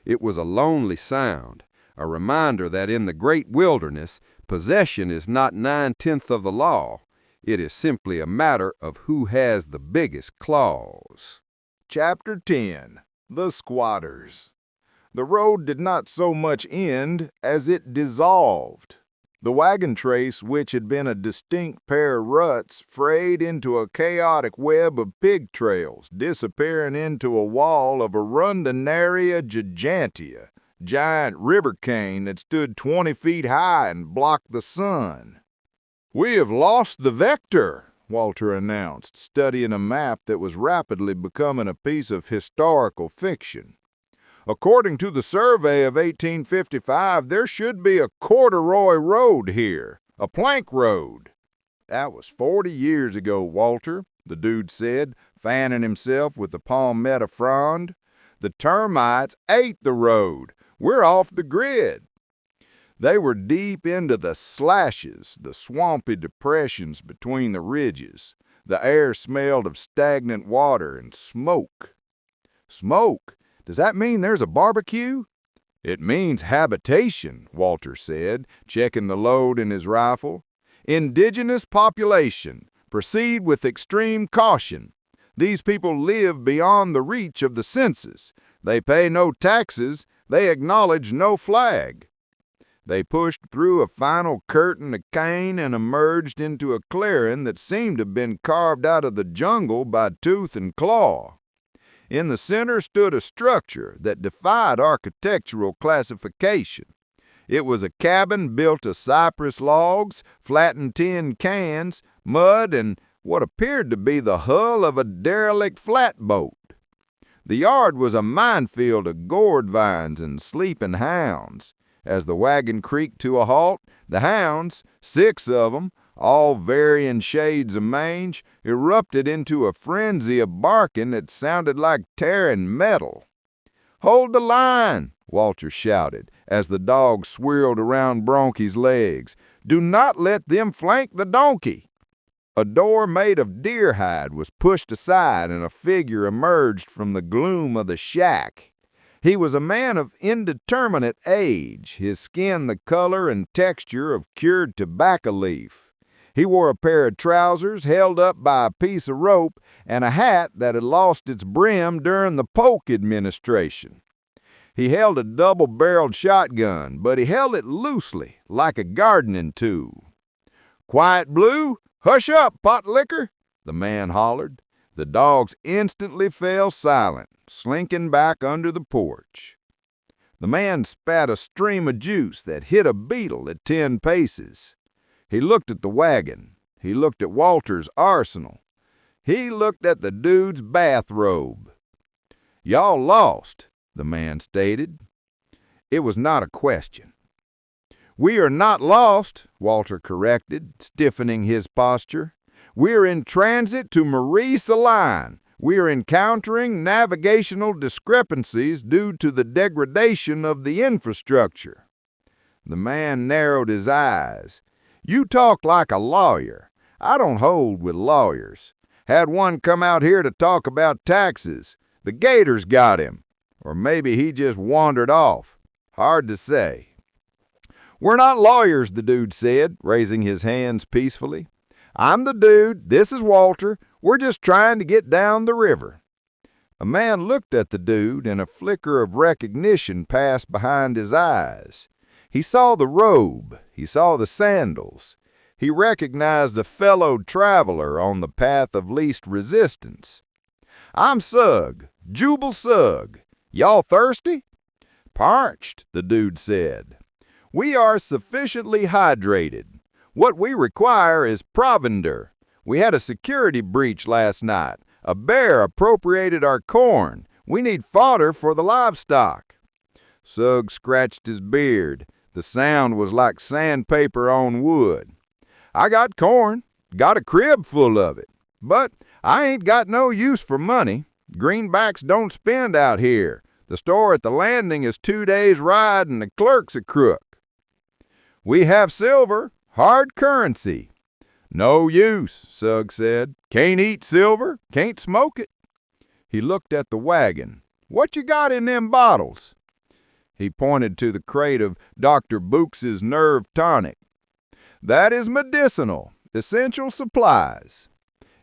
It was a lonely sound, a reminder that in the great wilderness, possession is not 9/10 of the law. It is simply a matter of who has the biggest claws. Chapter 10. The Squatters. The road did not so much end as it dissolved. The wagon trace, which had been a distinct pair of ruts, frayed into a chaotic web of pig trails, disappearing into a wall of Arundinaria gigantea, giant river cane that stood 20 feet high and blocked the sun. "We have lost the vector," Walter announced, studying a map that was rapidly becoming a piece of historical fiction. "According to the survey of 1855, there should be a corduroy road here, a plank road." "That was 40 years ago, Walter," the dude said, fanning himself with the palmetto frond. "The termites ate the road. We're off the grid." They were deep into the slashes, the swampy depressions between the ridges. The air smelled of stagnant water and smoke. "Smoke? Does that mean there's a barbecue?" "It means habitation," Walter said, checking the load in his rifle. "Indigenous population. Proceed with extreme caution. These people live beyond the reach of the census. They pay no taxes. They acknowledge no flag." They pushed through a final curtain of cane and emerged into a clearing that seemed to have been carved out of the jungle by tooth and claw. In the center stood a structure that defied architectural classification. It was a cabin built of cypress logs, flattened tin cans, mud, and what appeared to be the hull of a derelict flatboat. The yard was a minefield of gourd vines and sleeping hounds. As the wagon creaked to a halt, the hounds, 6 of them, all varying shades of mange, erupted into a frenzy of barking that sounded like tearing metal. "Hold the line," Walter shouted, as the dogs swirled around Bronchi's legs. "Do not let them flank the donkey." A door made of deer hide was pushed aside and a figure emerged from the gloom of the shack. He was a man of indeterminate age, his skin the color and texture of cured tobacco leaf. He wore a pair of trousers held up by a piece of rope and a hat that had lost its brim during the Polk administration. He held a double-barreled shotgun, but he held it loosely, like a gardening tool. "Quiet, Blue! Hush up, pot liquor!" the man hollered. The dogs instantly fell silent, slinking back under the porch. The man spat a stream of juice that hit a beetle at 10 paces. He looked at the wagon. He looked at Walter's arsenal. He looked at the dude's bathrobe. "Y'all lost," the man stated. It was not a question. "We are not lost," Walter corrected, stiffening his posture. "We are in transit to Marie-Saline. We are encountering navigational discrepancies due to the degradation of the infrastructure." The man narrowed his eyes. "You talk like a lawyer. I don't hold with lawyers. Had one come out here to talk about taxes. The gators got him. Or maybe he just wandered off. Hard to say." "We're not lawyers," the dude said, raising his hands peacefully. "I'm the dude. This is Walter. We're just trying to get down the river." A man looked at the dude, and a flicker of recognition passed behind his eyes. He saw the robe. He saw the sandals. He recognized a fellow traveler on the path of least resistance. "I'm Sugg, Jubal Sugg. Y'all thirsty?" "Parched," the dude said. "We are sufficiently hydrated. What we require is provender. We had a security breach last night. A bear appropriated our corn. We need fodder for the livestock." Sugg scratched his beard. The sound was like sandpaper on wood. "I got corn, got a crib full of it. But I ain't got no use for money. Greenbacks don't spend out here. The store at the landing is 2 days' ride and the clerk's a crook." "We have silver, hard currency." "No use," Sugg said. "Can't eat silver, can't smoke it." He looked at the wagon. "What you got in them bottles?" He pointed to the crate of Dr. Books's nerve tonic. "That is medicinal, essential supplies.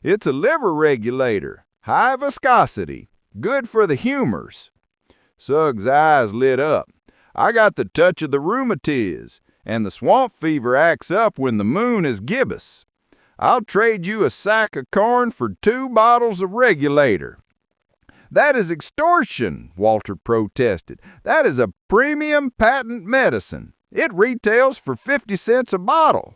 It's a liver regulator, high viscosity, good for the humors." Sugg's eyes lit up. "I got the touch of the rheumatiz, and the swamp fever acts up when the moon is gibbous. I'll trade you a sack of corn for 2 bottles of regulator." "That is extortion," Walter protested. "That is a premium patent medicine. It retails for 50 cents a bottle."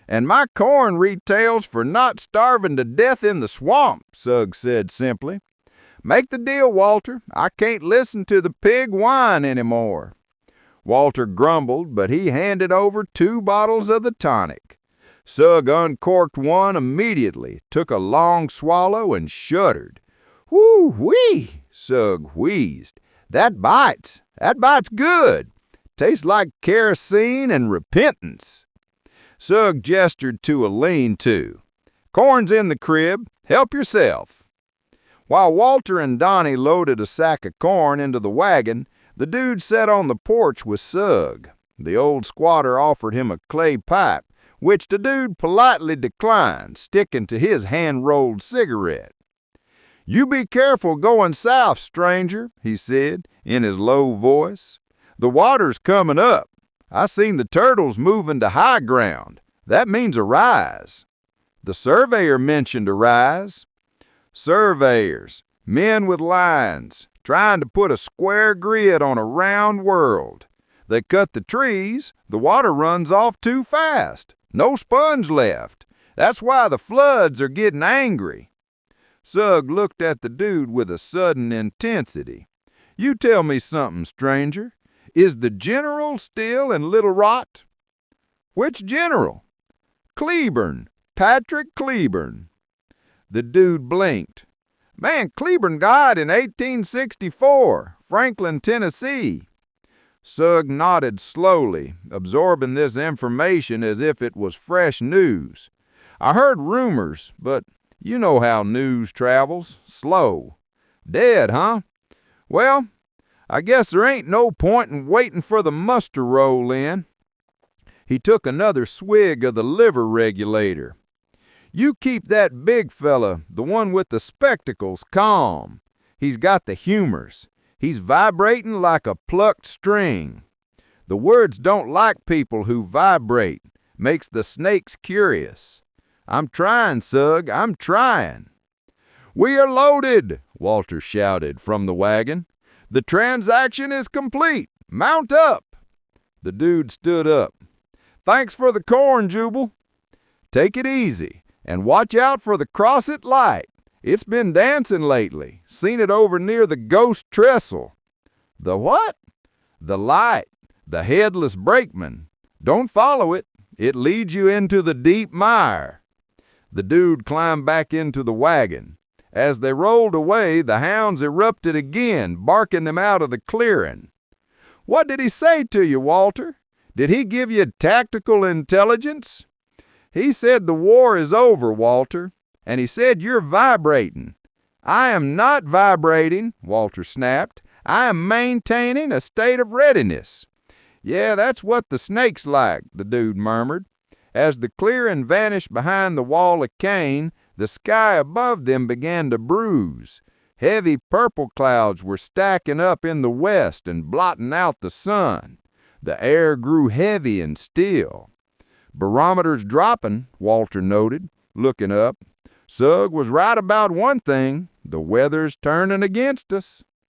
"And my corn retails for not starving to death in the swamp," Sugg said simply. "Make the deal, Walter. I can't listen to the pig whine anymore." Walter grumbled, but he handed over 2 bottles of the tonic. Sugg uncorked one immediately, took a long swallow, and shuddered. "Whoo-wee," Sugg wheezed. "That bites. That bites good. Tastes like kerosene and repentance." Sugg gestured to a lean-to. "Corn's in the crib. Help yourself." While Walter and Donnie loaded a sack of corn into the wagon, the dude sat on the porch with Sugg. The old squatter offered him a clay pipe, which the dude politely declined, sticking to his hand-rolled cigarette. "You be careful going south, stranger," he said in his low voice. "The water's coming up. I seen the turtles moving to high ground. That means a rise." The surveyor mentioned a rise. Surveyors, men with lines, trying to put a square grid on a round world. They cut the trees, the water runs off too fast. No sponge left. That's why the floods are getting angry. Sugg looked at the dude with a sudden intensity. "You tell me something, stranger. Is the general still in Little Rot?" "Which general?" "Cleburne, Patrick Cleburne." The dude blinked. "Man, Cleburne died in 1864, Franklin, Tennessee." Sugg nodded slowly, absorbing this information as if it was fresh news. "I heard rumors, but you know how news travels, slow. Dead, huh? Well, I guess there ain't no point in waiting for the muster roll in." He took another swig of the liver regulator. "You keep that big fella, the one with the spectacles, calm. He's got the humors. He's vibrating like a plucked string. The words don't like people who vibrate. Makes the snakes curious. I'm trying, Sugg, I'm trying." "We are loaded," Walter shouted from the wagon. "The transaction is complete. Mount up!" The dude stood up. "Thanks for the corn, Jubal. Take it easy, and watch out for the Crossit light. It's been dancing lately. Seen it over near the Ghost Trestle." "The what?" "The light, the headless brakeman. Don't follow it. It leads you into the deep mire." The dude climbed back into the wagon. As they rolled away, the hounds erupted again, barking them out of the clearing. "What did he say to you, Walter? Did he give you tactical intelligence?" "He said the war is over, Walter, and he said you're vibrating." "I am not vibrating," Walter snapped. "I am maintaining a state of readiness." "Yeah, that's what the snake's like," the dude murmured. As the clearing vanished behind the wall of cane, the sky above them began to bruise. Heavy purple clouds were stacking up in the west and blotting out the sun. The air grew heavy and still. "Barometer's dropping," Walter noted, looking up. "Sug was right about one thing. The weather's turning against us."